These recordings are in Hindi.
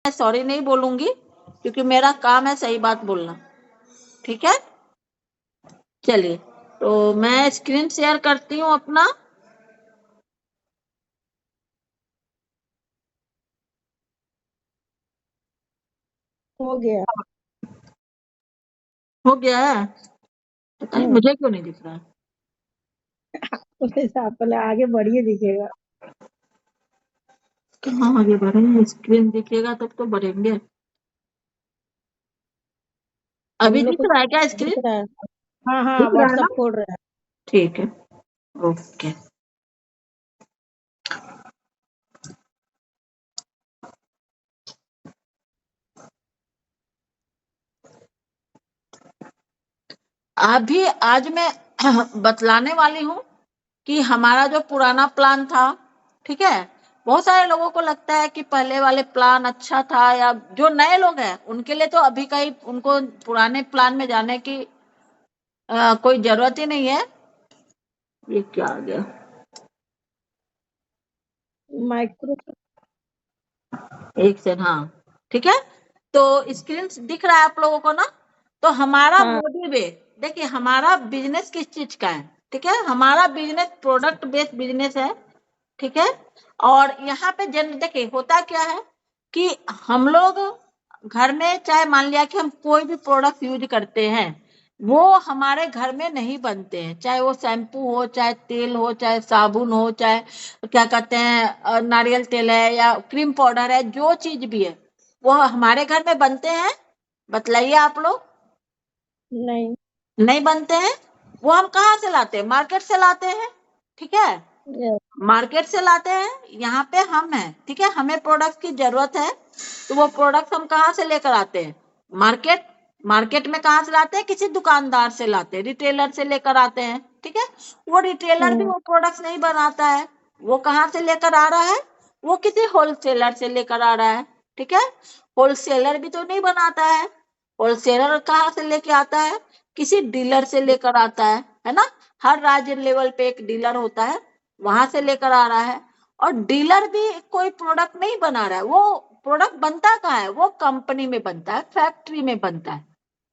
सॉरी नहीं बोलूंगी, क्योंकि मेरा काम है सही बात बोलना। ठीक है, चलिए तो मैं स्क्रीन शेयर करती हूँ अपना। हो गया। हो गया है, पता नहीं मुझे क्यों नहीं दिख रहा है। उस हिसाब पहले आगे बढ़िए दिखेगा। कहाँ आगे बढ़े, स्क्रीन दिखेगा तब तो बढ़ेंगे। हम अभी लोग दिख को रहा है क्या दिख स्क्रीन? रहा है। हाँ हाँ, दिख रहा है ना? व्हाट्सएप खोल रहे हैं। ठीक है, ओके। अभी आज मैं बतलाने वाली हूँ कि हमारा जो पुराना प्लान था, ठीक है, बहुत सारे लोगों को लगता है कि पहले वाले प्लान अच्छा था, या जो नए लोग हैं उनके लिए तो अभी का ही उनको पुराने प्लान में जाने की कोई जरूरत ही नहीं है। ये क्या आ गया? माइक्रो एक सेकंड, हाँ ठीक है। तो स्क्रीन दिख रहा है आप लोगों को ना? तो हमारा हाँ मोटिव है, देखिए हमारा बिजनेस किस चीज का है, ठीक है, हमारा बिजनेस प्रोडक्ट बेस्ड बिजनेस है, ठीक है। और यहाँ पे जन देखिए होता क्या है कि हम लोग घर में चाहे मान लिया कि हम कोई भी प्रोडक्ट यूज करते हैं, वो हमारे घर में नहीं बनते हैं, चाहे वो शैम्पू हो, चाहे तेल हो, चाहे साबुन हो, चाहे क्या कहते हैं नारियल तेल है या क्रीम पाउडर है, जो चीज भी है वो हमारे घर में बनते हैं। बतलाइए आप लोग। नहीं। नहीं बनते हैं। वो हम कहाँ से लाते हैं? मार्केट से लाते हैं, ठीक है, यस। मार्केट से लाते हैं। यहाँ पे हम हैं, ठीक है, हमें प्रोडक्ट की जरूरत है, तो वो प्रोडक्ट हम कहाँ से लेकर आते हैं? मार्केट। मार्केट में कहाँ से लाते हैं? किसी दुकानदार से लाते हैं, रिटेलर से लेकर आते हैं, ठीक है। वो रिटेलर भी वो प्रोडक्ट नहीं बनाता है, वो कहाँ से लेकर आ रहा है? वो किसी होलसेलर से लेकर आ रहा है, ठीक है। होलसेलर भी तो नहीं बनाता है, होलसेलर कहाँ से लेके आता है? किसी डीलर से लेकर आता है ना। हर राज्य लेवल पे एक डीलर होता है, वहां से लेकर आ रहा है। और डीलर भी कोई प्रोडक्ट नहीं बना रहा है, वो प्रोडक्ट बनता कहाँ है? वो कंपनी में बनता है, फैक्ट्री में बनता है,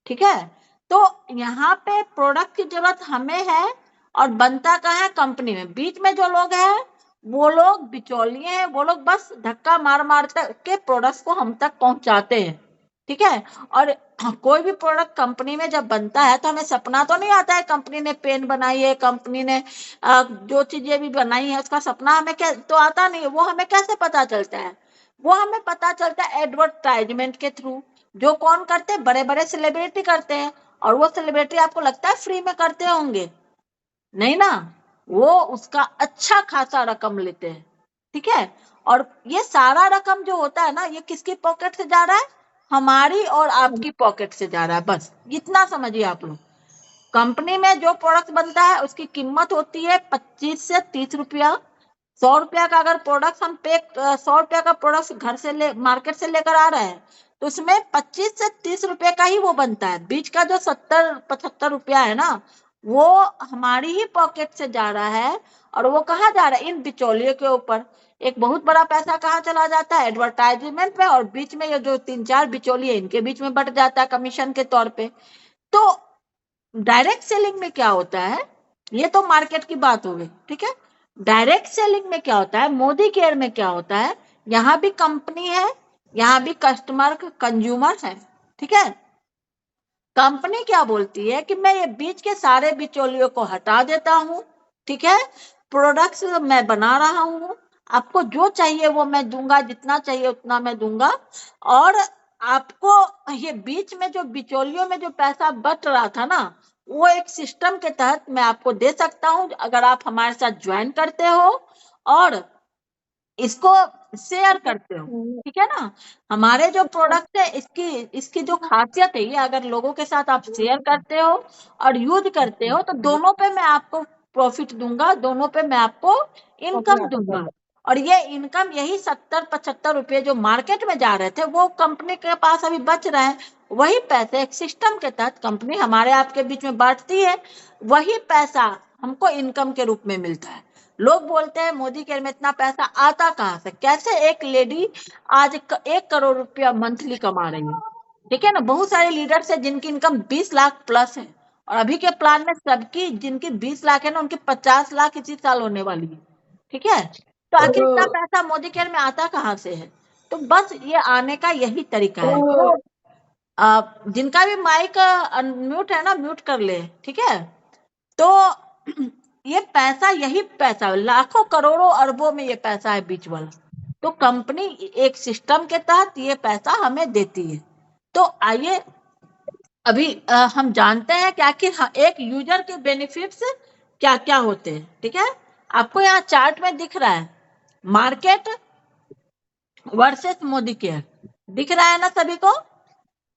ठीक है। तो यहाँ पे प्रोडक्ट की जरूरत हमें है, और बनता कहाँ है? कंपनी में। बीच में जो लोग हैं वो लोग बिचौलिए हैं, वो लोग बस धक्का मार मार के प्रोडक्ट को हम तक पहुंचाते हैं, ठीक है। और कोई भी प्रोडक्ट कंपनी में जब बनता है तो हमें सपना तो नहीं आता है कंपनी ने पेन बनाई है, कंपनी ने जो चीजें भी बनाई है उसका सपना हमें क्या तो आता नहीं है। वो हमें कैसे पता चलता है? वो हमें पता चलता है एडवर्टाइजमेंट के थ्रू। जो कौन करते हैं? बड़े बड़े सेलिब्रिटी करते हैं। और वो सेलिब्रिटी आपको लगता है फ्री में करते होंगे? नहीं ना, वो उसका अच्छा खासा रकम लेते हैं, ठीक है। और ये सारा रकम जो होता है ना, ये किसकी पॉकेट से जा रहा है? हमारी और आपकी पॉकेट से जा रहा है, बस इतना समझिए आप लोग। कंपनी में जो प्रोडक्ट बनता है उसकी कीमत होती है 25 से 30 रुपया। 100 रुपया का अगर प्रोडक्ट हम पे 100 रुपया का प्रोडक्ट घर से ले मार्केट से लेकर आ रहे हैं, तो उसमें 25 से 30 रुपए का ही वो बनता है। बीच का जो 70-75 रुपया है ना, वो हमारी ही पॉकेट से जा रहा है। और वो कहाँ जा रहा है? इन बिचौलियों के ऊपर। एक बहुत बड़ा पैसा कहाँ चला जाता है? एडवर्टाइजमेंट में, और बीच में ये जो 3-4 बिचौलिए इनके बीच में बट जाता है कमीशन के तौर पे। तो डायरेक्ट सेलिंग में क्या होता है? ये तो मार्केट की बात हो गई, ठीक है। डायरेक्ट सेलिंग में क्या होता है? मोदी केयर में क्या होता है? यहाँ भी कंपनी है, यहाँ भी कस्टमर कंज्यूमर है, ठीक है। कंपनी क्या बोलती है कि मैं ये बीच के सारे बिचौलियों को हटा देता हूँ, ठीक है, प्रोडक्ट्स मैं बना रहा हूँ, आपको जो चाहिए वो मैं दूंगा, जितना चाहिए उतना मैं दूंगा। और आपको ये बीच में जो बिचौलियों में जो पैसा बच रहा था ना, वो एक सिस्टम के तहत मैं आपको दे सकता हूँ, अगर आप हमारे साथ ज्वाइन करते हो और इसको शेयर करते हो, ठीक है ना। हमारे जो प्रोडक्ट है इसकी इसकी जो खासियत है, ये अगर लोगों के साथ आप शेयर करते हो और यूज करते हो, तो दोनों पे मैं आपको प्रॉफिट दूंगा, दोनों पे मैं आपको इनकम दूंगा। और ये इनकम यही 70-75 रुपये जो मार्केट में जा रहे थे, वो कंपनी के पास अभी बच रहे हैं। वही पैसे एक सिस्टम के तहत कंपनी हमारे आपके बीच में बांटती है, वही पैसा हमको इनकम के रूप में मिलता है। लोग बोलते हैं मोदी केयर में इतना पैसा आता कहाँ से, कैसे एक लेडी आज 1 करोड़ रुपया मंथली कमा रही है, ठीक है ना। बहुत सारे लीडर्स है जिनकी इनकम 20 लाख प्लस है, और अभी के प्लान में सबकी जिनकी 20 लाख है ना, उनकी 50 लाख इसी साल होने वाली है, ठीक है। तो आखिर इतना पैसा मोदी केयर में आता कहाँ से है? तो बस ये आने का यही तरीका है। तो जिनका भी माइक अनम्यूट है ना, म्यूट कर ले, ठीक है। तो ये पैसा, यही पैसा लाखों करोड़ों अरबों में ये पैसा है बीच वाला। तो कंपनी एक सिस्टम के तहत ये पैसा हमें देती है। तो आइए अभी हम जानते हैं कि आखिर एक यूजर के बेनिफिट्स क्या क्या होते हैं, ठीक है। आपको यहाँ चार्ट में दिख रहा है मार्केट वर्सेस मोदी केयर, दिख रहा है ना सभी को।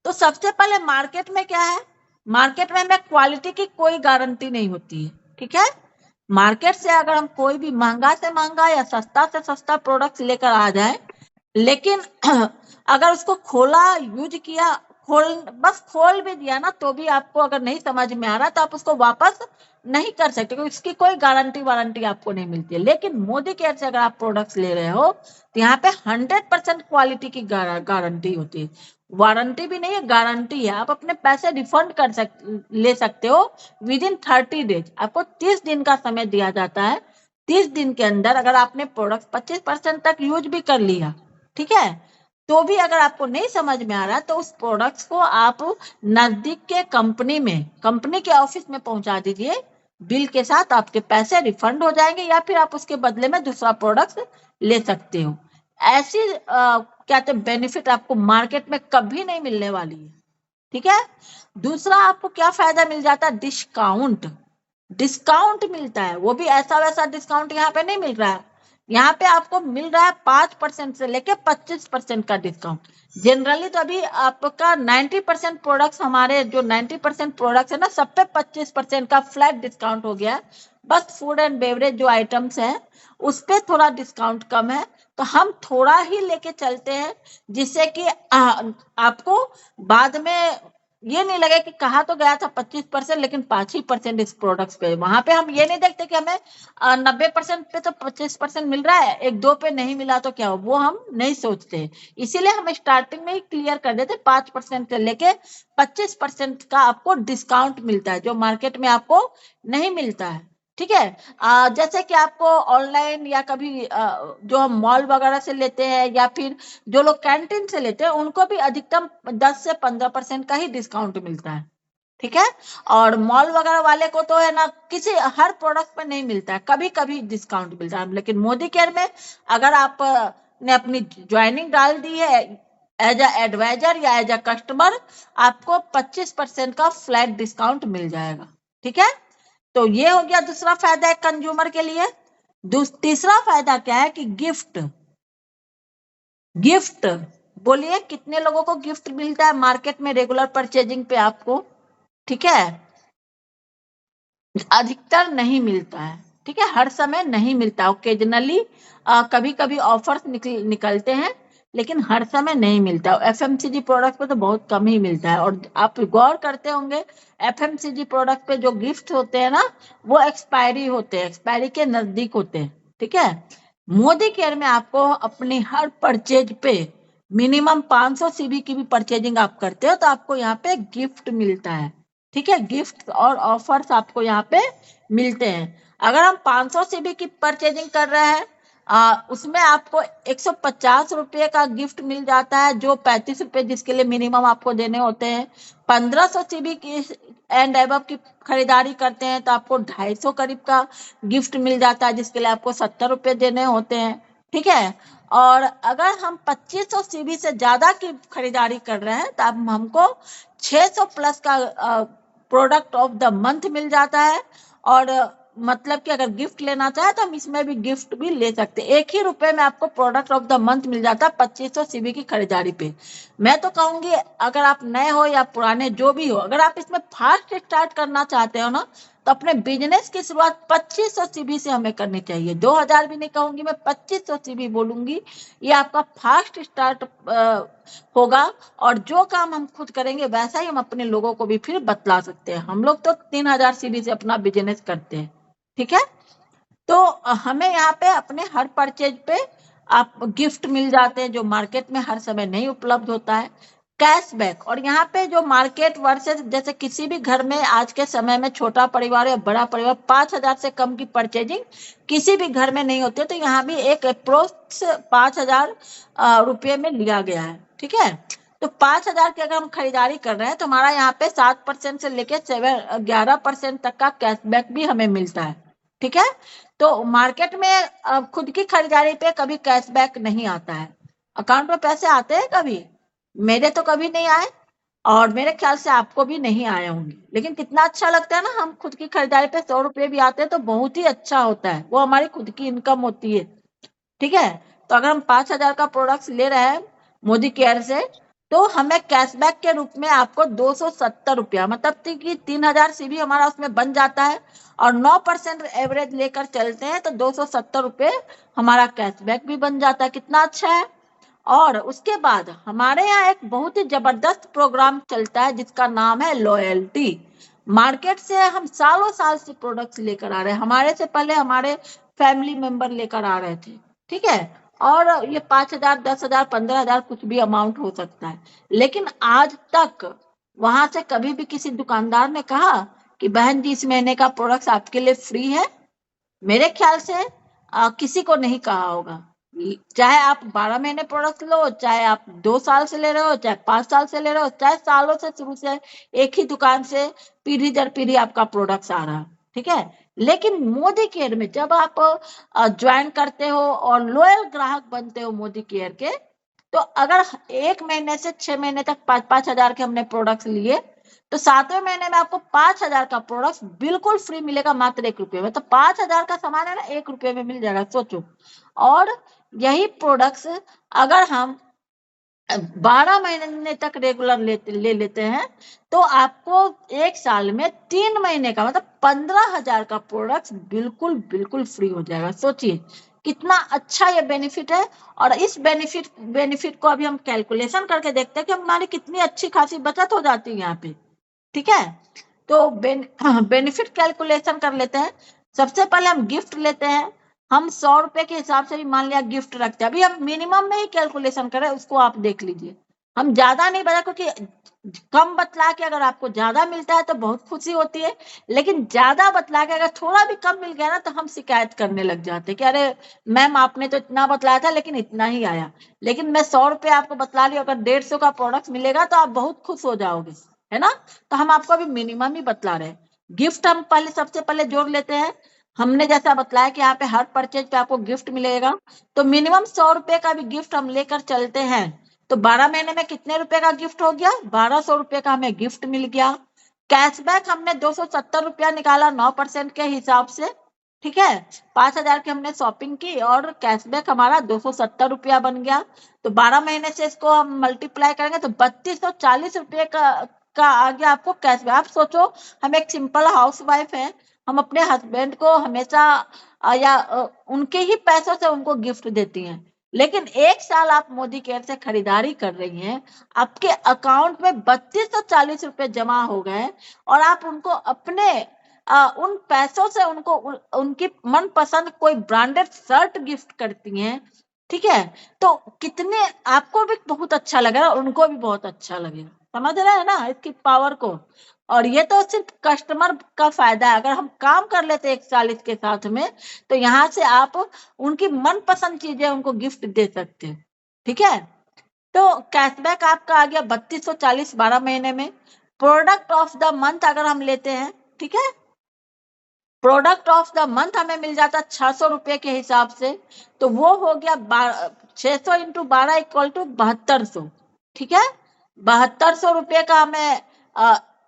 तो सबसे पहले मार्केट में क्या है, मार्केट में हमें क्वालिटी की कोई गारंटी नहीं होती है, ठीक है। मार्केट से अगर हम कोई भी महंगा से महंगा या सस्ता से सस्ता प्रोडक्ट लेकर आ जाए, लेकिन अगर उसको खोला, यूज किया, बस खोल भी दिया ना, तो भी आपको अगर नहीं समझ में आ रहा तो आप उसको वापस नहीं कर सकते, क्योंकि उसकी कोई गारंटी वारंटी आपको नहीं मिलती है। लेकिन मोदी केयर से अगर आप प्रोडक्ट्स ले रहे हो तो यहाँ पे 100% क्वालिटी की गारंटी होती है। वारंटी भी नहीं है, गारंटी है। आप अपने पैसे रिफंड ले सकते हो विद इन 30 डेज। आपको 30 दिन का समय दिया जाता है। 30 दिन के अंदर अगर आपने प्रोडक्ट 25% तक यूज भी कर लिया, ठीक है, तो भी अगर आपको नहीं समझ में आ रहा तो उस प्रोडक्ट्स को आप नजदीक के कंपनी के ऑफिस में पहुंचा दीजिए। बिल के साथ आपके पैसे रिफंड हो जाएंगे, या फिर आप उसके बदले में दूसरा प्रोडक्ट ले सकते हो। ऐसी क्या कहते हैं बेनिफिट आपको मार्केट में कभी नहीं मिलने वाली है, ठीक है। दूसरा आपको क्या फायदा मिल जाता है, डिस्काउंट मिलता है। वो भी ऐसा वैसा डिस्काउंट यहाँ पे नहीं मिल रहा है। यहाँ पे आपको मिल रहा है 5% से लेके 25% का डिस्काउंट। जनरली तो अभी आपका 90% प्रोडक्ट्स, हमारे जो 90% प्रोडक्ट्स है ना, सब पे 25% का फ्लैट डिस्काउंट हो गया है। बस फूड एंड बेवरेज जो आइटम्स हैं उस पे थोड़ा डिस्काउंट कम है। तो हम थोड़ा ही लेके चलते हैं, जिससे कि आपको बाद में ये नहीं लगे कि कहा तो गया था 25%, लेकिन 5% इस प्रोडक्ट्स पे। वहां पे हम ये नहीं देखते कि हमें 90% पे तो 25% मिल रहा है, 1-2 पे नहीं मिला तो क्या हो, वो हम नहीं सोचते। इसीलिए हम स्टार्टिंग में ही क्लियर कर देते 5% से लेके 25% का आपको डिस्काउंट मिलता है, जो मार्केट में आपको नहीं मिलता है, ठीक है। जैसे कि आपको ऑनलाइन या कभी जो हम मॉल वगैरह से लेते हैं, या फिर जो लोग कैंटीन से लेते हैं, उनको भी अधिकतम 10 से 15% का ही डिस्काउंट मिलता है, ठीक है। और मॉल वगैरह वाले को तो है ना, किसी हर प्रोडक्ट पर नहीं मिलता है, कभी कभी डिस्काउंट मिलता है। लेकिन मोदी केयर में अगर आप ने अपनी ज्वाइनिंग डाल दी है एज अ एडवाइजर या एज अ कस्टमर, आपको 25% का फ्लैट डिस्काउंट मिल जाएगा, ठीक है। तो ये हो गया दूसरा फायदा है कंज्यूमर के लिए। तीसरा फायदा क्या है कि गिफ्ट बोलिए कितने लोगों को गिफ्ट मिलता है मार्केट में रेगुलर परचेजिंग पे आपको, ठीक है। अधिकतर नहीं मिलता है, ठीक है, हर समय नहीं मिलता। ओकेजनली कभी कभी ऑफर्स निकलते हैं, लेकिन हर समय नहीं मिलता। एफएमसीजी प्रोडक्ट पे तो बहुत कम ही मिलता है। और आप गौर करते होंगे एफएमसीजी प्रोडक्ट पे जो गिफ्ट होते हैं ना, वो एक्सपायरी होते हैं, एक्सपायरी के नजदीक होते हैं, ठीक है। मोदी केयर में आपको अपनी हर परचेज पे मिनिमम 500 सीबी की भी परचेजिंग आप करते हो तो आपको यहाँ पे गिफ्ट मिलता है, ठीक है। गिफ्ट और ऑफर्स आपको यहाँ पे मिलते हैं। अगर हम 500 सीबी की परचेजिंग कर रहे हैं, उसमें आपको 150 रुपये का गिफ्ट मिल जाता है, जो 35 रुपये जिसके लिए मिनिमम आपको देने होते हैं। 1500 सीबी की एंड एबव की खरीदारी करते हैं तो आपको 250 करीब का गिफ्ट मिल जाता है, जिसके लिए आपको 70 रुपये देने होते हैं, ठीक है। और अगर हम 2500 सीबी से ज्यादा की खरीदारी कर रहे हैं तो अब हमको 600 प्लस का प्रोडक्ट ऑफ द मंथ मिल जाता है। और मतलब कि अगर गिफ्ट लेना चाहे तो हम इसमें भी गिफ्ट भी ले सकते हैं। 1 ही रुपए में आपको प्रोडक्ट ऑफ द मंथ मिल जाता है 2500 सीबी की खरीदारी पे। मैं तो कहूंगी अगर आप नए हो या पुराने जो भी हो, अगर आप इसमें फास्ट स्टार्ट करना चाहते हो ना, तो अपने बिजनेस की शुरुआत 2500 सीबी से हमें करनी चाहिए। 2000 भी नहीं कहूंगी मैं, 2500 सीबी बोलूंगी। ये आपका फास्ट स्टार्ट होगा। और जो काम हम खुद करेंगे वैसा ही हम अपने लोगों को भी फिर बतला सकते हैं। हम लोग तो 3000 सीबी से अपना बिजनेस करते हैं, ठीक है। तो हमें यहाँ पे अपने हर परचेज पे आप गिफ्ट मिल जाते हैं जो मार्केट में हर समय नहीं उपलब्ध होता है, कैशबैक। और यहाँ पे जो मार्केट वर्सेस, जैसे किसी भी घर में आज के समय में छोटा परिवार या बड़ा परिवार, 5,000 से कम की परचेजिंग किसी भी घर में नहीं होती है। तो यहाँ भी एक अप्रोक्स 5,000 रुपये में लिया गया है, ठीक है। तो 5,000 की अगर हम खरीदारी कर रहे हैं तो हमारा यहाँ पे 7% से लेके 11% तक का कैशबैक भी हमें मिलता है, ठीक है। तो मार्केट में खुद की खरीदारी पे कभी कैशबैक नहीं आता है। अकाउंट में पैसे आते हैं कभी, मेरे तो कभी नहीं आए और मेरे ख्याल से आपको भी नहीं आए होंगे। लेकिन कितना अच्छा लगता है ना, हम खुद की खरीदारी पे 100 रुपये भी आते हैं तो बहुत ही अच्छा होता है, वो हमारी खुद की इनकम होती है, ठीक है। तो अगर हम 5,000 का प्रोडक्ट ले रहे हैं मोदी केयर से, तो हमें कैशबैक के रूप में आपको 270 रुपया, मतलब कि 3,000 सीबी हमारा उसमें बन जाता है और 9% एवरेज लेकर चलते हैं तो 270 रुपये हमारा कैशबैक भी बन जाता है। कितना अच्छा है। और उसके बाद हमारे यहाँ एक बहुत ही जबरदस्त प्रोग्राम चलता है जिसका नाम है लॉयल्टी। मार्केट से हम सालों साल से प्रोडक्ट्स लेकर आ रहे हैं, हमारे से पहले हमारे फैमिली मेंबर लेकर आ रहे थे, ठीक है। और ये 5,000, 10,000, 15,000 कुछ भी अमाउंट हो सकता है। लेकिन आज तक वहां से कभी भी किसी दुकानदार ने कहा कि बहन जी इस महीने का प्रोडक्ट आपके लिए फ्री है, मेरे ख्याल से किसी को नहीं कहा होगा। चाहे आप 12 महीने प्रोडक्ट लो, चाहे आप 2 साल से ले रहे हो, चाहे 5 साल से ले रहे हो, चाहे सालों से शुरू से एक ही दुकान से पीढ़ी दर पीढ़ी आपका प्रोडक्ट आ रहा है, ठीक है। लेकिन मोदी केयर में जब आप ज्वाइन करते हो और लॉयल ग्राहक बनते हो मोदी केयर के, तो अगर 1 महीने से 6 महीने तक 5-5 हजार के हमने प्रोडक्ट लिए, तो 7वें महीने में आपको 5,000 का प्रोडक्ट बिल्कुल फ्री मिलेगा, मात्र 1 रुपये में। तो 5,000 का सामान है ना, 1 रुपये में मिल जाएगा, सोचो। और यही प्रोडक्ट्स अगर हम 12 महीने तक रेगुलर ले लेते हैं तो आपको 1 साल में 3 महीने का मतलब 15,000 का प्रोडक्ट बिल्कुल बिल्कुल फ्री हो जाएगा। सोचिए कितना अच्छा ये बेनिफिट है। और इस बेनिफिट को अभी हम कैलकुलेशन करके देखते हैं कि हमारी कितनी अच्छी खासी बचत हो जाती है यहाँ पे, ठीक है। तो बेनिफिट कैलकुलेशन कर लेते हैं। सबसे पहले हम गिफ्ट लेते हैं। हम 100 रुपए के हिसाब से भी मान लिया गिफ्ट रखते हैं। अभी हम मिनिमम में ही कैलकुलेशन करें, उसको आप देख लीजिए। हम ज्यादा नहीं बता, क्योंकि कम बतला के अगर आपको ज्यादा मिलता है तो बहुत खुशी होती है, लेकिन ज्यादा बतला के अगर थोड़ा भी कम मिल गया ना तो हम शिकायत करने लग जाते हैं कि अरे मैम आपने तो इतना बतलाया था लेकिन इतना ही आया। लेकिन मैं 100 रुपए आपको बतला रही हूँ, अगर 150 का प्रोडक्ट मिलेगा तो आप बहुत खुश हो जाओगे, है ना। तो हम आपको अभी मिनिमम ही बतला रहे हैं। गिफ्ट हम पहले सबसे पहले जोड़ लेते हैं। हमने जैसा बतलाया कि यहाँ पे हर परचेज पे आपको गिफ्ट मिलेगा, तो मिनिमम 100 रुपए का भी गिफ्ट हम लेकर चलते हैं। तो 12 महीने में कितने रुपए का गिफ्ट हो गया, 1,200 रुपए का हमें गिफ्ट मिल गया। कैशबैक हमने 270 रुपया निकाला 9% के हिसाब से, ठीक है। 5,000 की हमने शॉपिंग की और कैशबैक हमारा 270 रुपया बन गया। तो 12 महीने से इसको हम मल्टीप्लाई करेंगे तो 3,240 रुपये का आ गया आपको कैशबैक। आप सोचो, हम एक सिंपल हाउस वाइफ है, हम अपने हस्बैंड को हमेशा उनके ही पैसों से उनको गिफ्ट देती हैं, लेकिन 1 साल आप मोदी केयर से खरीदारी कर रही हैं, आपके अकाउंट में 3,240 रुपए जमा हो गए और आप उनको अपने उन पैसों से उनको उनकी मनपसंद कोई ब्रांडेड शर्ट गिफ्ट करती हैं, ठीक है। तो कितने आपको भी बहुत अच्छा लगेगा, उनको भी बहुत अच्छा लगेगा। समझ रहे हैं ना इसकी पावर को। और ये तो सिर्फ कस्टमर का फायदा है। अगर हम काम कर लेते 1 साल इसके साथ में, तो यहाँ से आप उनकी मनपसंद चीजें उनको गिफ्ट दे सकते हैं, ठीक है। तो कैशबैक आपका आ गया 3,240 12 महीने में। प्रोडक्ट ऑफ द मंथ अगर हम लेते हैं, ठीक है, प्रोडक्ट ऑफ द मंथ हमें मिल जाता 600 रुपए के हिसाब से, तो वो हो गया 600 इंटू 12 इक्वल टू 7200, ठीक है। 7200 रुपये का हमें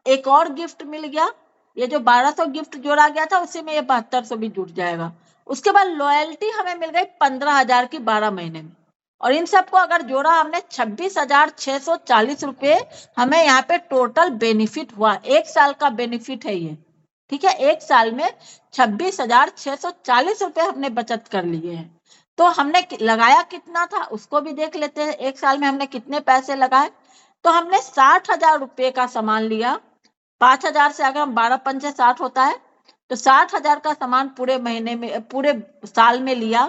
एक और गिफ्ट मिल गया। ये जो 1,200 गिफ्ट जोड़ा गया था उसी में ये 7200 भी जुड़ जाएगा। उसके बाद लॉयल्टी हमें मिल गई 15,000 की 12 महीने में, और इन सबको अगर जोड़ा हमने 26,640 रुपये हमें यहाँ पे टोटल बेनिफिट हुआ। 1 साल का बेनिफिट है ये, ठीक है। 1 साल में 26,640 रुपये हमने बचत कर लिए हैं। तो हमने लगाया कितना था उसको भी देख लेते हैं। 1 साल में हमने कितने पैसे लगाए, तो हमने 60,000 रुपये का सामान लिया। 5,000 से अगर हम 12 पंचे 60 होता है, तो 60,000 का सामान पूरे महीने में, पूरे साल में लिया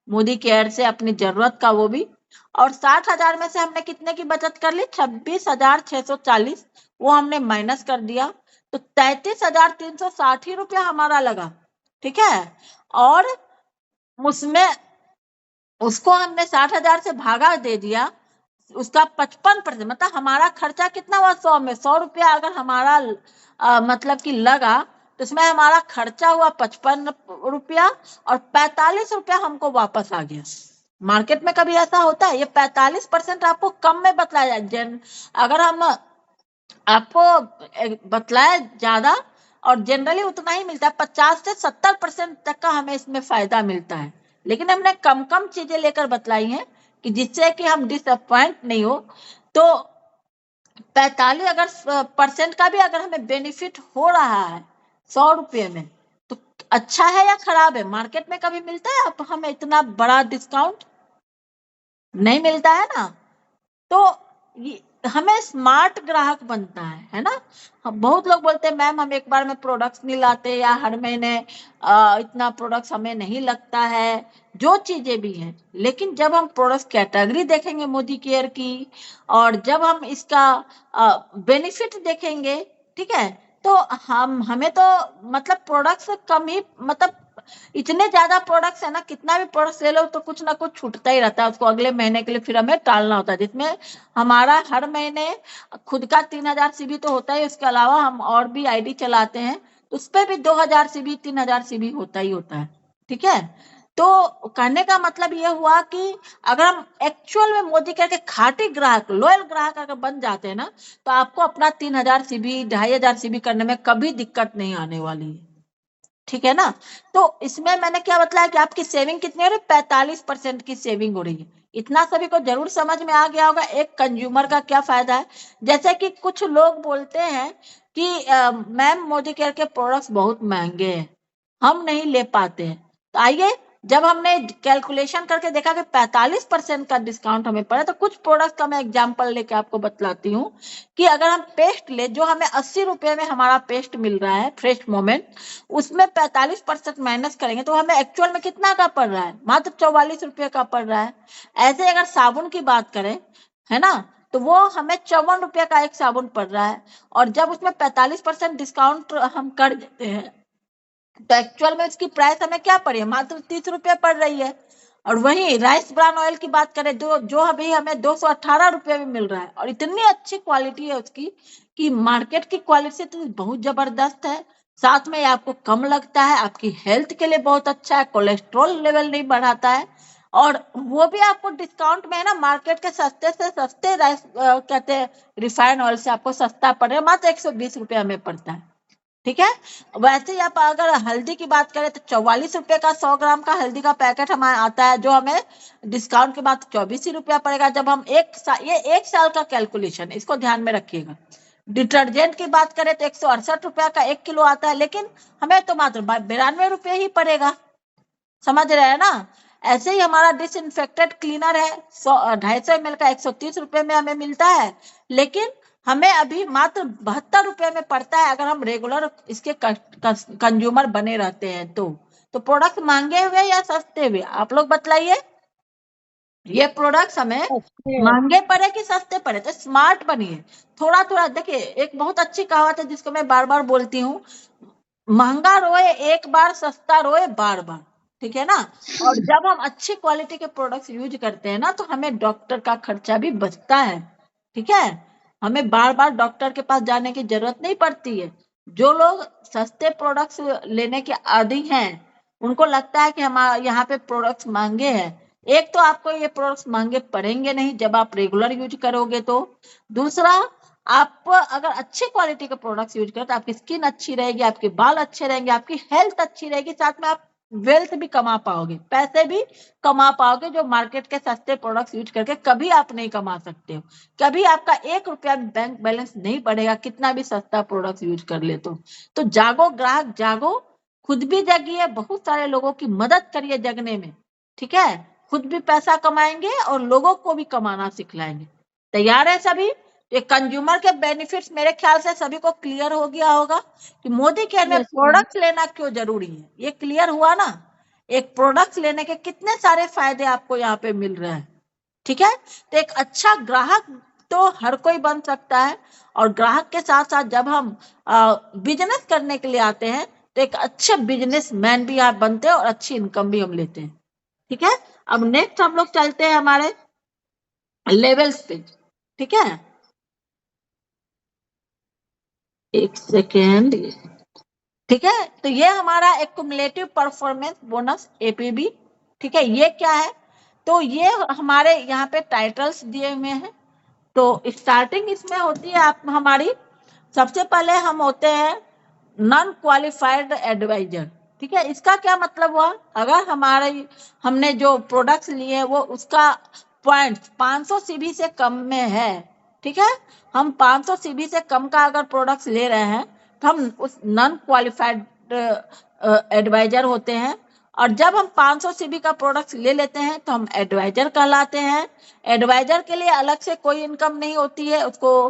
मोदी केयर से, अपनी जरूरत का वो भी, और 60,000 में से हमने कितने की बचत कर ली? 26,640, वो हमने माइनस कर दिया, तो 33,360 ही रुपया हमारा लगा। ठीक है, और उसमें उसको हमने 60,000 से भागा दे दिया, उसका 55%, मतलब हमारा खर्चा कितना हुआ? 100 में 100 रुपया अगर हमारा मतलब कि लगा, तो इसमें हमारा खर्चा हुआ 55 रुपया, और 45 रुपया हमको वापस आ गया। मार्केट में कभी ऐसा होता है? ये 45% आपको कम में बतलाया जाए। अगर हम आपको बतलाए ज्यादा, और जनरली उतना ही मिलता है, 50 से 70% तक का हमें इसमें फायदा मिलता है, लेकिन हमने कम कम चीजें लेकर बतलाई हैं कि जिससे कि हम डिसअपॉइंट नहीं हो। तो 45 अगर % का भी अगर हमें बेनिफिट हो रहा है 100 रुपये में, तो अच्छा है या खराब है? मार्केट में कभी मिलता है आप हमें इतना बड़ा डिस्काउंट? नहीं मिलता है ना। तो हमें स्मार्ट ग्राहक बनता है ना। बहुत लोग बोलते हैं मैम हम एक बार में प्रोडक्ट्स नहीं लाते, या हर महीने इतना प्रोडक्ट्स हमें नहीं लगता है, जो चीजें भी हैं, लेकिन जब हम प्रोडक्ट्स कैटेगरी देखेंगे मोदी केयर की, और जब हम इसका बेनिफिट देखेंगे, ठीक है, तो हमें तो मतलब प्रोडक्ट्स कम ही, मतलब इतने ज्यादा प्रोडक्ट्स है ना, कितना भी प्रोडक्ट्स ले लो तो कुछ ना कुछ छूटता ही रहता है, उसको अगले महीने के लिए फिर हमें टालना होता है, जिसमें हमारा हर महीने खुद का 3,000 सीबी तो होता है, उसके अलावा हम और भी आईडी चलाते हैं, तो उस पर भी 2,000 सीबी 3,000 सीबी होता ही होता है। ठीक है, तो कहने का मतलब ये हुआ कि अगर हम एक्चुअल में मोदी केयर के खाटी ग्राहक, लॉयल ग्राहक अगर बन जाते हैं ना, तो आपको अपना 3,000 सीबी 2,500 सीबी करने में कभी दिक्कत नहीं आने वाली है। ठीक है ना। तो इसमें मैंने क्या बताया कि आपकी सेविंग कितनी हो रही है? 45% की सेविंग हो रही है। इतना सभी को जरूर समझ में आ गया होगा एक कंज्यूमर का क्या फायदा है। जैसे कि कुछ लोग बोलते हैं कि मैम मोदी केयर के प्रोडक्ट्स बहुत महंगे हैं, हम नहीं ले पाते हैं। तो आइए, जब हमने कैलकुलेशन करके देखा कि 45% का डिस्काउंट हमें पड़ा, तो कुछ प्रोडक्ट का मैं एग्जांपल लेके आपको बतलाती हूँ कि अगर हम पेस्ट ले, जो हमें 80 रुपए में हमारा पेस्ट मिल रहा है फ्रेश मोमेंट, उसमें 45% माइनस करेंगे तो हमें एक्चुअल में कितना का पड़ रहा है? मात्र 44 रुपये का पड़ रहा है। ऐसे अगर साबुन की बात करें, है ना, तो वो हमें 54 रुपये का एक साबुन पड़ रहा है, और जब उसमें 45% डिस्काउंट हम कर देते हैं, तो एक्चुअल में उसकी प्राइस हमें क्या पड़ी है? मात्र 30 रुपये पड़ रही है। और वही राइस ब्रान ऑयल की बात करें, जो अभी हमें 218 रुपये में मिल रहा है, और इतनी अच्छी क्वालिटी है उसकी कि मार्केट की क्वालिटी से तो बहुत जबरदस्त है। साथ में आपको कम लगता है, आपकी हेल्थ के लिए बहुत अच्छा है, कोलेस्ट्रॉल लेवल नहीं बढ़ाता है, और वो भी आपको डिस्काउंट में है ना। मार्केट के सस्ते से सस्ते राइस कहते हैं रिफाइंड ऑयल से आपको सस्ता पड़ रहा है, मात्र 120 रुपया में पड़ता है। ठीक है, वैसे ही आप अगर हल्दी की बात करें तो 44 रुपए का 100 ग्राम का हल्दी का पैकेट हमें आता है, जो हमें डिस्काउंट के बाद 24 ही रुपया पड़ेगा। जब हम ये एक साल का कैलकुलेशन, इसको ध्यान में रखिएगा। डिटर्जेंट की बात करें तो 168 रुपया का 1 किलो आता है, लेकिन हमें तो मात्र 92 रुपये ही पड़ेगा। समझ रहे हैं ना। ऐसे ही हमारा डिसइंफेक्टेड क्लीनर है, 250 ml का 130 रुपये में हमें मिलता है, लेकिन हमें अभी मात्र 72 रुपये में पड़ता है, अगर हम रेगुलर इसके कंज्यूमर बने रहते हैं तो प्रोडक्ट महंगे हुए या सस्ते हुए? आप लोग बतलाइए। ये प्रोडक्ट्स हमें महंगे पड़े कि सस्ते पड़े? तो स्मार्ट बनिए, थोड़ा थोड़ा देखिए। एक बहुत अच्छी कहावत है जिसको मैं बार बार बोलती हूँ, महंगा रोए एक बार, सस्ता रोए बार बार। ठीक है ना। और जब हम अच्छी क्वालिटी के प्रोडक्ट्स यूज करते हैं ना, तो हमें डॉक्टर का खर्चा भी बचता है। ठीक है, हमें बार बार डॉक्टर के पास जाने की जरूरत नहीं पड़ती है। जो लोग सस्ते प्रोडक्ट्स लेने के आदी हैं, उनको लगता है कि हमारे यहाँ पे प्रोडक्ट्स महंगे हैं। एक तो आपको ये प्रोडक्ट्स महंगे पड़ेंगे नहीं जब आप रेगुलर यूज करोगे, तो दूसरा, आप अगर अच्छी क्वालिटी के प्रोडक्ट्स यूज करें तो आपकी स्किन अच्छी रहेगी, आपके बाल अच्छे रहेंगे, आपकी हेल्थ अच्छी रहेगी, साथ में आप वेल्थ भी कमा पाओगे, पैसे भी कमा पाओगे, जो मार्केट के सस्ते प्रोडक्ट्स यूज करके कभी आप नहीं कमा सकते हो। कभी आपका 1 रुपया भी बैंक बैलेंस नहीं बढ़ेगा, कितना भी सस्ता प्रोडक्ट यूज कर ले तो जागो ग्राहक जागो, खुद भी जगिए, बहुत सारे लोगों की मदद करिए जगने में। ठीक है, खुद भी पैसा कमाएंगे और लोगों को भी कमाना सिखलाएंगे। तैयार है सभी? ये कंज्यूमर के बेनिफिट्स मेरे ख्याल से सभी को क्लियर हो गया होगा कि मोदी केयर में Yes, ma'am. प्रोडक्ट लेना क्यों जरूरी है। ये क्लियर हुआ ना, एक प्रोडक्ट लेने के कितने सारे फायदे आपको यहाँ पे मिल रहे हैं। ठीक है, तो एक अच्छा ग्राहक तो हर कोई बन सकता है, और ग्राहक के साथ साथ जब हम बिजनेस करने के लिए आते हैं तो एक अच्छे बिजनेस मैन भी आप बनते हैं और अच्छी इनकम भी हम लेते हैं। ठीक है, अब नेक्स्ट हम लोग चलते हैं हमारे लेवल्स पे। ठीक है, एक सेकेंड। ठीक है, तो ये हमारा एक्युमुलेटिव परफॉर्मेंस बोनस एपीबी। ठीक है, ये क्या है, तो ये हमारे यहाँ पे टाइटल्स दिए हुए हैं। तो स्टार्टिंग इसमें होती है आप हमारी, सबसे पहले हम होते हैं नॉन क्वालिफाइड एडवाइजर। ठीक है, इसका क्या मतलब हुआ, अगर हमारे हमने जो प्रोडक्ट्स लिए हैं वो उसका पॉइंट्स 500 सीबी से कम में है। ठीक है, हम 500 सीबी से कम का अगर प्रोडक्ट्स ले रहे हैं तो हम उस नॉन क्वालिफाइड एडवाइजर होते हैं। और जब हम 500 सीबी का प्रोडक्ट ले लेते हैं तो हम एडवाइजर कहलाते हैं। एडवाइजर के लिए अलग से कोई इनकम नहीं होती है उसको,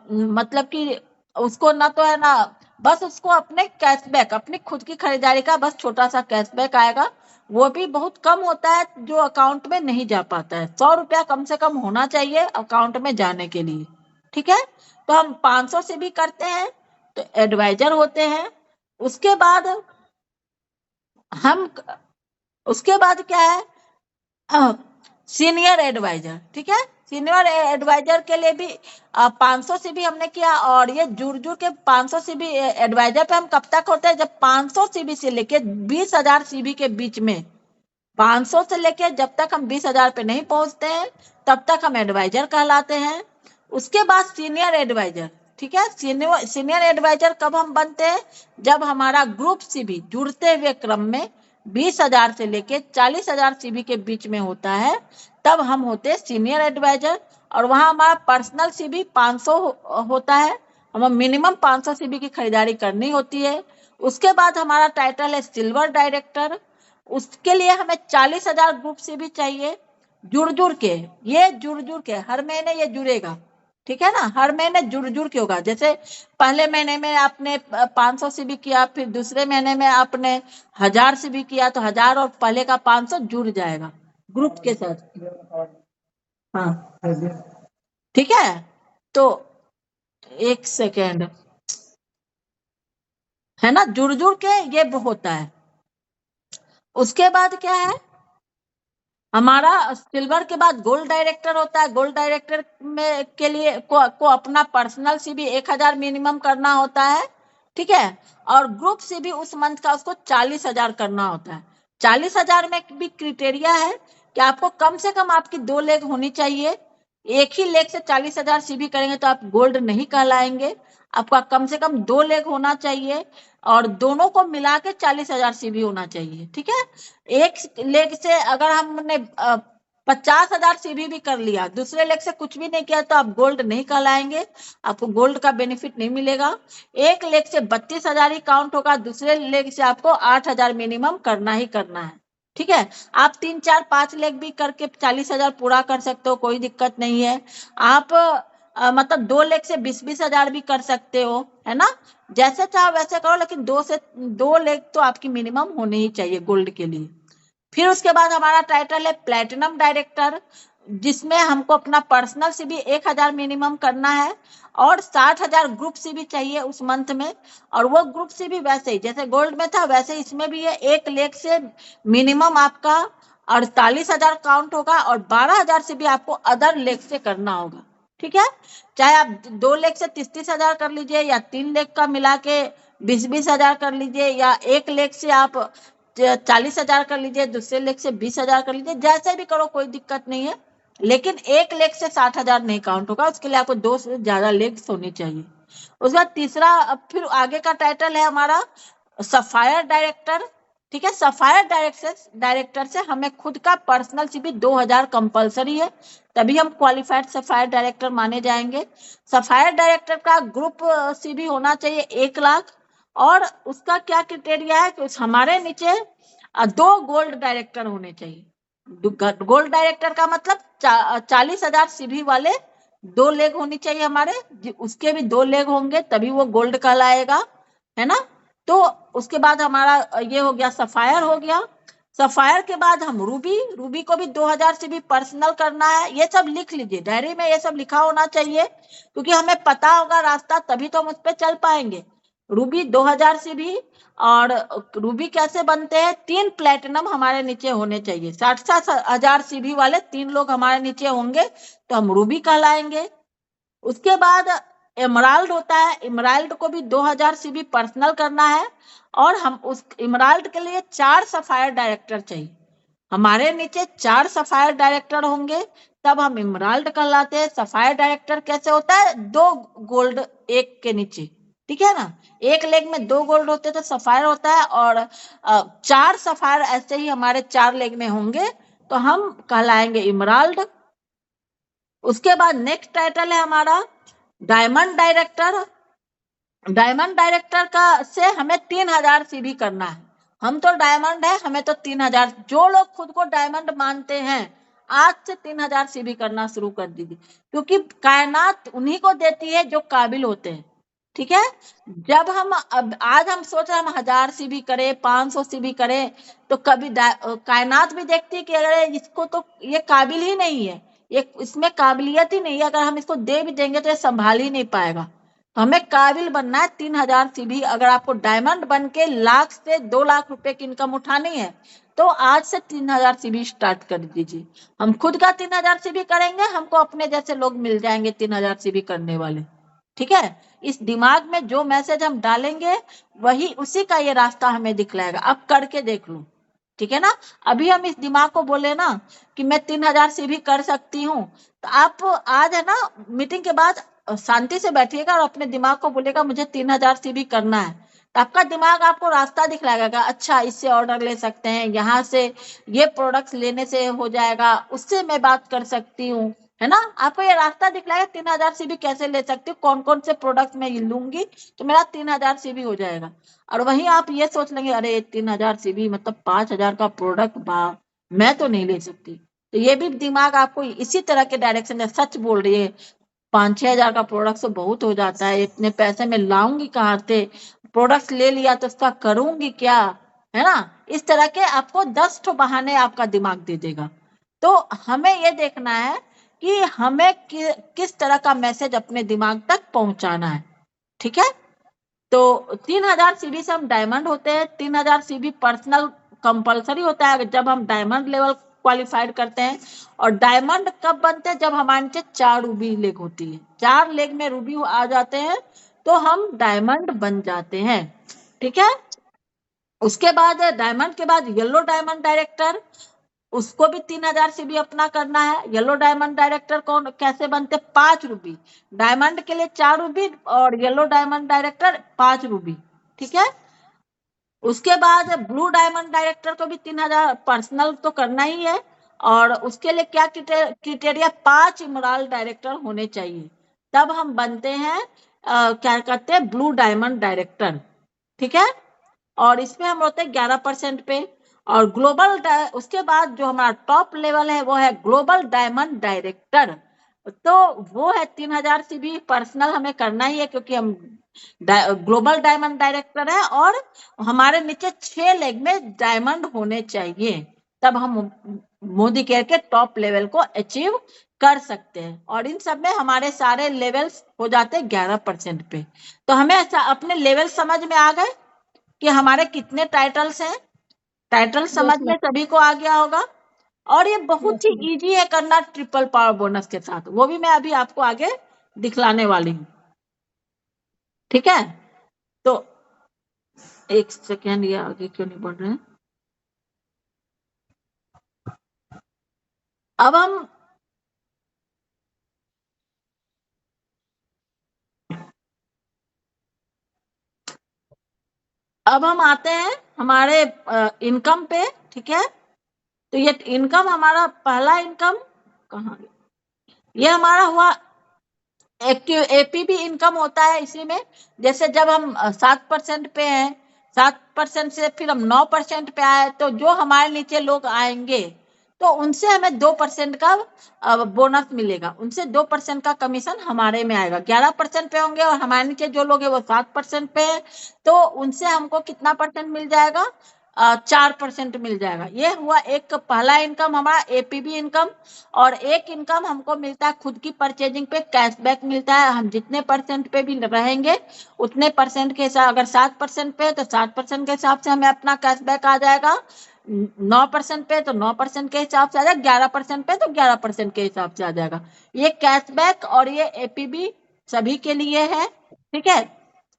मतलब कि उसको ना तो है ना, बस उसको अपने कैशबैक, अपनी खुद की खरीदारी का बस छोटा सा कैशबैक आएगा, वो भी बहुत कम होता है जो अकाउंट में नहीं जा पाता है। 100 रुपया कम से कम होना चाहिए अकाउंट में जाने के लिए। ठीक है, तो हम 500 से भी करते हैं तो एडवाइजर होते हैं। उसके बाद हम, उसके बाद क्या है, सीनियर एडवाइजर। ठीक है, सीनियर एडवाइजर के लिए भी 500 से भी हमने किया, और ये जुड़ जुड़ के 500 से भी एडवाइजर पे हम कब तक होते हैं, जब 500 सीबी से लेके 20,000 सीबी के बीच में, 500 से लेके जब तक हम 20,000 पे नहीं पहुंचते हैं तब तक हम एडवाइजर कहलाते हैं। उसके बाद सीनियर एडवाइजर। ठीक है, सीनियर एडवाइजर कब हम बनते हैं, जब हमारा ग्रुप सीबी जुड़ते हुए क्रम में 20,000 से लेके 40,000 सीबी के बीच में होता है, तब हम होते हैं सीनियर एडवाइजर। और वहां हमारा पर्सनल सीबी 500 होता है, हमें मिनिमम 500 सीबी की खरीदारी करनी होती है। उसके बाद हमारा टाइटल है सिल्वर डायरेक्टर। उसके लिए हमें 40,000 ग्रुप से भी चाहिए, जुड़ जुड़ के, ये जुड़ जुड़ के हर महीने ये जुड़ेगा। ठीक है ना, हर महीने जुड़ जुड़ के होगा। जैसे पहले महीने में आपने 500 से भी किया, फिर दूसरे महीने में आपने 1000 से भी किया, तो 1000 और पहले का 500 जुड़ जाएगा ग्रुप के साथ। हाँ, ठीक है, तो एक सेकेंड, है ना, जुड़ जुड़ के ये होता है। उसके बाद क्या है, हमारा सिल्वर के बाद गोल्ड डायरेक्टर होता है। गोल्ड डायरेक्टर में के लिए को अपना पर्सनल सी भी 1000 मिनिमम करना होता है। ठीक है, और ग्रुप से भी उस मंथ का उसको 40,000 करना होता है। 40,000 में भी क्राइटेरिया है कि आपको कम से कम आपकी 2 लेग होनी चाहिए। एक ही लेग से 40,000 सीबी करेंगे तो आप गोल्ड नहीं कहलाएंगे, आपका कम से कम 2 लेग होना चाहिए, और दोनों को मिला के 40,000 सीबी होना चाहिए। ठीक है, एक लेग से अगर हमने 50,000 सीबी भी कर लिया, दूसरे लेग से कुछ भी नहीं किया, तो आप गोल्ड नहीं कहलाएंगे, आपको गोल्ड का बेनिफिट नहीं मिलेगा। एक लेग से 32,000 ही काउंट होगा, दूसरे लेग से आपको 8,000 मिनिमम करना ही करना है। ठीक है, आप 3 4 5 लेग भी करके 40,000 पूरा कर सकते हो, कोई दिक्कत नहीं है। आप मतलब 2 लेग से 20,000 भी कर सकते हो, है ना, जैसे चाहो वैसे करो, लेकिन 2 लेग तो आपकी मिनिमम होने ही चाहिए गोल्ड के लिए। फिर उसके बाद हमारा टाइटल है प्लेटिनम डायरेक्टर, जिसमें हमको अपना पर्सनल से भी 1000 मिनिमम करना है, और 60,000 ग्रुप से भी चाहिए उस मंथ में। और वो ग्रुप से भी वैसे ही जैसे गोल्ड में था वैसे इसमें भी है, एक लेग से मिनिमम आपका 48,000 काउंट होगा, और 12,000 से भी आपको अदर लेग से करना होगा। ठीक है, चाहे आप 2 लेग से 30,000 कर लीजिए, या 3 लेग का मिला के 20,000 कर लीजिए, या एक लेग से आप 40,000 कर लीजिए, दूसरे लेग से 20,000 कर लीजिए, जैसे भी करो कोई दिक्कत नहीं है, लेकिन एक लेग से 60,000 नहीं काउंट होगा, उसके लिए आपको 2 से ज्यादा लेग्स होनी चाहिए। उसके बाद तीसरा, फिर आगे का टाइटल है हमारा सफायर डायरेक्टर। ठीक है, सफायर डायरेक्टर से हमें खुद का पर्सनल सीबी 2000 कंपलसरी है, तभी हम क्वालिफाइड सफायर डायरेक्टर माने जाएंगे। सफायर डायरेक्टर का ग्रुप सीबी होना चाहिए 1 लाख, और उसका क्या क्राइटेरिया है कि हमारे नीचे 2 गोल्ड डायरेक्टर होने चाहिए। गोल्ड डायरेक्टर का मतलब 40,000 सीबी वाले 2 लेग होनी चाहिए हमारे, उसके भी 2 लेग होंगे तभी वो गोल्ड कहलाएगा, है ना। तो उसके बाद हमारा ये हो गया, सफायर हो गया। सफायर के बाद हम रूबी को भी 2000 से भी पर्सनल करना है। ये सब लिख लीजिए डायरी में, ये सब लिखा होना चाहिए, क्योंकि हमें पता होगा रास्ता, तभी तो हम उस पर चल पाएंगे। रूबी 2000 से भी, और रूबी कैसे बनते हैं, 3 प्लेटिनम हमारे नीचे होने चाहिए। 60,000 सीबी वाले 3 लोग हमारे नीचे होंगे तो हम रूबी कहलाएंगे। उसके बाद एमराल्ड होता है, एमराल्ड को भी 2000 सीबी पर्सनल करना है, और हम उस एमराल्ड के लिए 4 सफायर डायरेक्टर चाहिए। हमारे नीचे 4 सफायर डायरेक्टर होंगे तब हम एमराल्ड कहलाते हैं। सफायर डायरेक्टर कैसे होता है, 2 गोल्ड एक के नीचे, ठीक है ना। एक लेग में 2 गोल्ड होते तो सफायर होता है, और 4 सफायर ऐसे ही हमारे 4 लेग में होंगे तो हम कहलाएंगे एमराल्ड। उसके बाद नेक्स्ट टाइटल है हमारा डायमंड डायरेक्टर। डायमंड डायरेक्टर का से हमें 3000 सीबी करना है। हम तो डायमंड है, हमें तो 3000। जो लोग खुद को डायमंड मानते हैं आज से 3000 सीबी करना शुरू कर दीजिए, क्योंकि कायनात उन्हीं को देती है जो काबिल होते हैं, ठीक है। जब हम अब आज हम सोच रहे हैं हम 1000 सीबी करें, 500 सीबी करें, तो कभी कायनात भी देखती है कि अगर इसको तो ये काबिल ही नहीं है, ये इसमें काबिलियत ही नहीं है, अगर हम इसको दे भी देंगे तो ये संभाल ही नहीं पाएगा। तो हमें काबिल बनना है। 3000 सीबी, अगर आपको डायमंड बन के लाख से 2 लाख रुपए की इनकम उठानी है तो आज से 3000 सीबी स्टार्ट कर दीजिए। हम खुद का 3000 सीबी करेंगे, हमको अपने जैसे लोग मिल जाएंगे 3000 सीबी करने वाले, ठीक है। इस दिमाग में जो मैसेज हम डालेंगे वही, उसी का ये रास्ता हमें दिखलाएगा। अब करके देख लो, ठीक है ना। अभी हम इस दिमाग को बोले ना कि मैं 3000 सीबी कर सकती हूँ, तो आप आज है ना मीटिंग के बाद शांति से बैठिएगा और अपने दिमाग को बोलेगा मुझे 3000 सीबी करना है। तो आपका दिमाग आपको रास्ता दिखलाएगा, अच्छा इससे ऑर्डर ले सकते हैं, यहाँ से ये प्रोडक्ट्स लेने से हो जाएगा, उससे मैं बात कर सकती हूँ, है ना। आपको ये रास्ता दिखलाएगा 3000 सीबी कैसे ले सकती हूँ, कौन कौन से प्रोडक्ट मैं लूंगी तो मेरा 3000 सीबी हो जाएगा। और वहीं आप ये सोच लेंगे अरे 3000 सीबी मतलब 5000 का प्रोडक्ट, मैं तो नहीं ले सकती। तो ये भी दिमाग आपको इसी तरह के डायरेक्शन में, सच बोल रही है, 5-6 हजार का प्रोडक्ट तो बहुत हो जाता है, इतने पैसे में लाऊंगी कहाँ से, प्रोडक्ट ले लिया तो उसका करूंगी क्या, है ना। इस तरह के आपको 10 ठो बहाने आपका दिमाग दे देगा। तो हमें ये देखना है कि हमें किस तरह का मैसेज अपने दिमाग तक पहुंचाना है, ठीक है। तो 3000 सीबी से हम डायमंड होते हैं। 3000 सीबी पर्सनल कंपलसरी होता है जब हम डायमंड लेवल क्वालिफाइड करते हैं। और डायमंड कब बनते हैं, जब हमारे नीचे 4 रूबी लेग होती है, 4 लेग में रूबी आ जाते हैं तो हम डायमंड बन जाते हैं, ठीक है। उसके बाद डायमंड के बाद येलो डायमंड डायरेक्टर, उसको भी 3000 से भी अपना करना है। येलो डायमंड डायरेक्टर कौन कैसे बनते, 5 रूबी, डायमंड के लिए 4 रूबी और येलो डायमंड डायरेक्टर 5 रूबी, ठीक है। उसके बाद ब्लू डायमंड डायरेक्टर को भी 3000 पर्सनल तो करना ही है, और उसके लिए क्या क्रिटेरिया, 5 इमराल्ड डायरेक्टर होने चाहिए, तब हम बनते हैं क्या कहते हैं, ब्लू डायमंड डायरेक्टर, ठीक है। और इसमें हम होते हैं 11% पे। और ग्लोबल, उसके बाद जो हमारा टॉप लेवल है वो है ग्लोबल डायमंड डायरेक्टर, तो वो है 3000 से भी पर्सनल हमें करना ही है, क्योंकि हम ग्लोबल डायमंड डायरेक्टर है, और हमारे नीचे 6 लेग में डायमंड होने चाहिए, तब हम मोदी केयर के टॉप लेवल को अचीव कर सकते हैं। और इन सब में हमारे सारे लेवल्स हो जाते हैं 11% पे। तो हमें अपने लेवल समझ में आ गए कि हमारे कितने टाइटल्स हैं। टाइटल समझ में सभी को आ गया होगा। और ये बहुत ही इजी है करना ट्रिपल पावर बोनस के साथ, वो भी मैं अभी आपको आगे दिखलाने वाली हूँ, ठीक है। तो एक सेकेंड, ये आगे क्यों नहीं बढ़ रहे हैं। अब हम आते हैं हमारे इनकम पे, ठीक है। तो ये इनकम हमारा पहला इनकम कहाँ, ये हमारा हुआ एक्टिव एपीबी इनकम होता है इसी में। जैसे जब हम 7% पे हैं, 7% से फिर हम 9% पे आए, तो जो हमारे नीचे लोग आएंगे तो उनसे हमें 2% का बोनस मिलेगा, उनसे 2% का कमीशन हमारे में आएगा। 11% पे होंगे और हमारे नीचे जो लोग हैं वो 7% पे है, तो उनसे हमको कितना परसेंट मिल जाएगा? 4% मिल जाएगा। ये हुआ एक पहला इनकम हमारा एपीबी इनकम। और एक इनकम हमको मिलता है खुद की परचेजिंग पे कैशबैक मिलता है। हम जितने परसेंट पे भी रहेंगे उतने परसेंट के हिसाब, अगर 7% पे तो 7% के हिसाब से हमें अपना कैशबैक आ जाएगा, 9% पे तो 9% के हिसाब से आ जाएगा, 11% पे तो 11% के हिसाब से आ जाएगा। ये कैशबैक और ये एपीबी सभी के लिए है, ठीक है।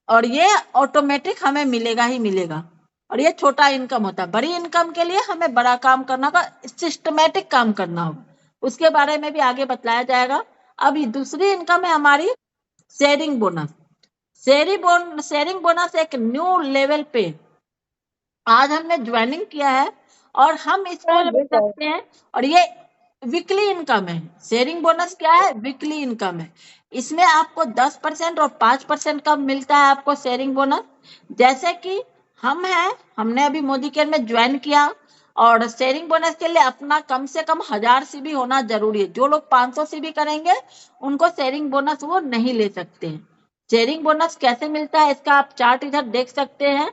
और ये ऑटोमेटिक हमें मिलेगा ही मिलेगा। और ये छोटा इनकम होता है। बड़ी इनकम के लिए हमें बड़ा काम करना होगा, सिस्टमेटिक काम करना होगा, उसके बारे में भी आगे बताया जाएगा। अब दूसरी इनकम है हमारी शेयरिंग बोनस। शेयरिंग बोनस एक न्यू लेवल पे आज हमने ज्वाइनिंग किया है और हम इसको ले सकते हैं। और ये वीकली इनकम है। शेयरिंग बोनस क्या है? वीकली इनकम है। इसमें आपको 10% और 5% का मिलता है आपको शेयरिंग बोनस। जैसे कि हम हैं, हमने अभी मोदी केयर में ज्वाइन किया और शेयरिंग बोनस के लिए अपना कम से कम 1000 सीबी होना जरूरी है। जो लोग 500 सीबी करेंगे उनको शेयरिंग बोनस वो नहीं ले सकते हैं। शेयरिंग बोनस कैसे मिलता है इसका आप चार्ट इधर देख सकते हैं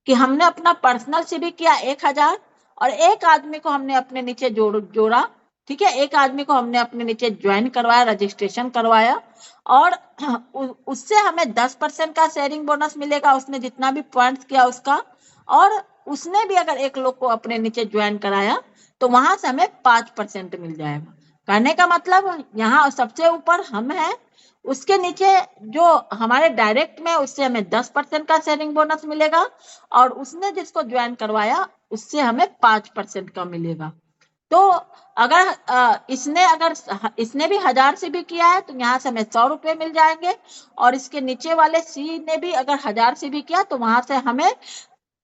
कि हमने अपना पर्सनल सीबी किया 1000 और एक आदमी को हमने अपने नीचे जोड़ा, ठीक है। एक आदमी को हमने अपने नीचे ज्वाइन करवाया, रजिस्ट्रेशन करवाया और उससे हमें 10% का शेयरिंग बोनस मिलेगा, उसने जितना भी पॉइंट्स किया उसका। और उसने भी अगर एक लोग को अपने नीचे ज्वाइन कराया तो वहां से हमें 5% मिल जाएगा। कहने का मतलब यहाँ सबसे ऊपर हम हैं, उसके नीचे जो हमारे डायरेक्ट में उससे हमें 10% का शेयरिंग बोनस मिलेगा और उसने जिसको ज्वाइन करवाया उससे हमें 5% का मिलेगा। तो अगर इसने भी 1000 से भी किया है तो यहाँ से हमें 100 रुपये मिल जाएंगे और इसके नीचे वाले सी ने भी अगर 1000 से भी किया तो वहां से हमें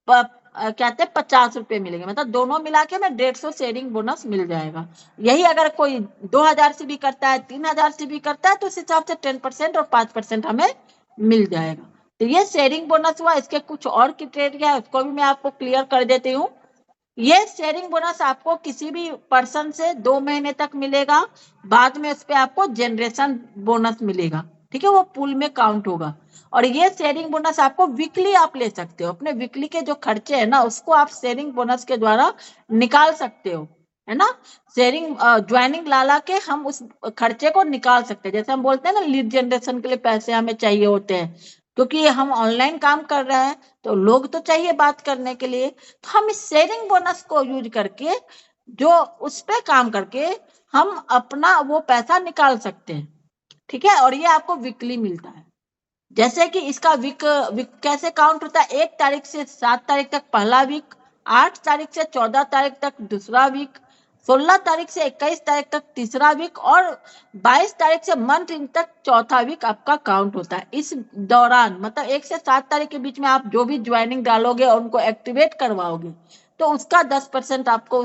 कहते हैं 50 रुपये मिलेंगे। मतलब दोनों मिला के हमें 150 शेयरिंग बोनस मिल जाएगा। यही अगर कोई 2000 से भी करता है, 3000 से भी करता है तो उस हिसाब से 10% और 5% हमें मिल जाएगा। तो ये शेयरिंग बोनस हुआ। इसके कुछ और क्राइटेरिया है उसको भी मैं आपको क्लियर कर देती हूँ। ये शेयरिंग बोनस आपको किसी भी पर्सन से 2 महीने तक मिलेगा, बाद में उस पर आपको जनरेशन बोनस मिलेगा, ठीक है, वो पूल में काउंट होगा। और ये शेयरिंग बोनस आपको वीकली आप ले सकते हो, अपने वीकली के जो खर्चे है ना उसको आप शेयरिंग बोनस के द्वारा निकाल सकते हो, है ना। शेयरिंग ज्वाइनिंग ला के हम उस खर्चे को निकाल सकते हैं। जैसे हम बोलते हैं ना लीड जनरेशन के लिए पैसे हमें चाहिए होते हैं, क्योंकि हम ऑनलाइन काम कर रहे हैं तो लोग तो चाहिए बात करने के लिए। तो हम इस शेयरिंग बोनस को यूज करके जो उस पे काम करके हम अपना वो पैसा निकाल सकते हैं, ठीक है। और ये आपको वीकली मिलता है। जैसे कि इसका वीक कैसे काउंट होता है? 1 तारीख से 7 तारीख तक पहला वीक, 8 तारीख से 14 तारीख तक दूसरा वीक, 16 तारीख से 21 तारीख तक तीसरा वीक और 22 तारीख से मंथ इन तक चौथा वीक आपका काउंट होता है। इस दौरान मतलब 1 से 7 तारीख के बीच में आप जो भी ज्वाइनिंग डालोगे और उनको एक्टिवेट करवाओगे तो उसका 10% आपको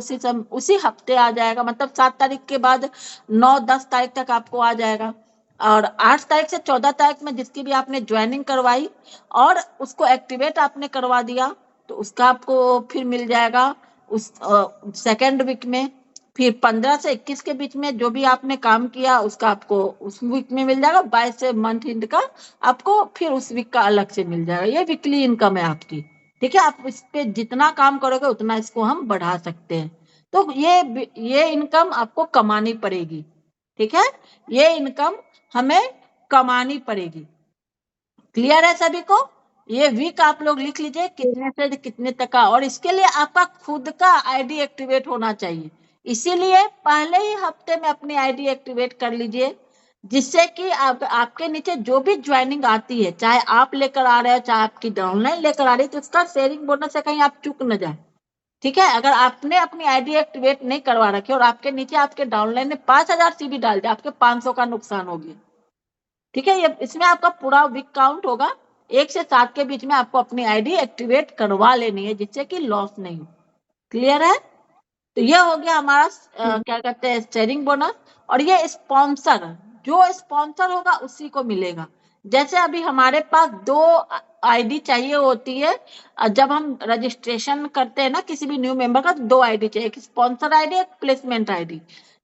उसी हफ्ते आ जाएगा। मतलब 7 तारीख के बाद 9-10 तारीख तक आपको आ जाएगा। और 8 तारीख से 14 तारीख में जिसकी भी आपने ज्वाइनिंग करवाई और उसको एक्टिवेट आपने करवा दिया तो उसका आपको फिर मिल जाएगा उस सेकेंड वीक में। फिर 15 से 21 के बीच में जो भी आपने काम किया उसका आपको उस वीक में मिल जाएगा। 22 से मंथ एंड का आपको फिर उस वीक का अलग से मिल जाएगा। ये वीकली इनकम है आपकी, ठीक है। आप इस पे जितना काम करोगे उतना इसको हम बढ़ा सकते हैं। तो ये इनकम आपको कमानी पड़ेगी, ठीक है। ये इनकम हमें कमानी पड़ेगी। क्लियर है सभी को? ये वीक आप लोग लिख लीजिए कितने से कितने तक का। और इसके लिए आपका खुद का आईडी एक्टिवेट होना चाहिए, इसीलिए पहले ही हफ्ते में अपनी आईडी एक्टिवेट कर लीजिए, जिससे कि आपके नीचे जो भी ज्वाइनिंग आती है चाहे आप लेकर आ रहे हो चाहे आपकी डाउनलाइन लेकर आ रही है तो उसका शेयरिंग बोनस से कहीं आप चूक न जाए, ठीक है। अगर आपने अपनी आईडी एक्टिवेट नहीं करवा रखी और आपके नीचे आपके डाउनलाइन ने 5000 सीबी डाल दिया, आपके 500 का नुकसान हो गया, ठीक है। ये इसमें आपका पूरा वीक काउंट होगा। 1 से 7 के बीच में आपको अपनी आईडी एक्टिवेट करवा लेनी है जिससे कि लॉस नहीं हो। क्लियर है? तो ये हो गया हमारा क्या कहते हैं शेयरिंग बोनस। और ये स्पॉन्सर जो स्पॉन्सर होगा उसी को मिलेगा। जैसे अभी हमारे पास 2 आईडी चाहिए होती है, जब हम रजिस्ट्रेशन करते हैं ना किसी भी न्यू मेंबर का, तो 2 आईडी चाहिए, एक स्पॉन्सर आईडी, एक प्लेसमेंट आईडी।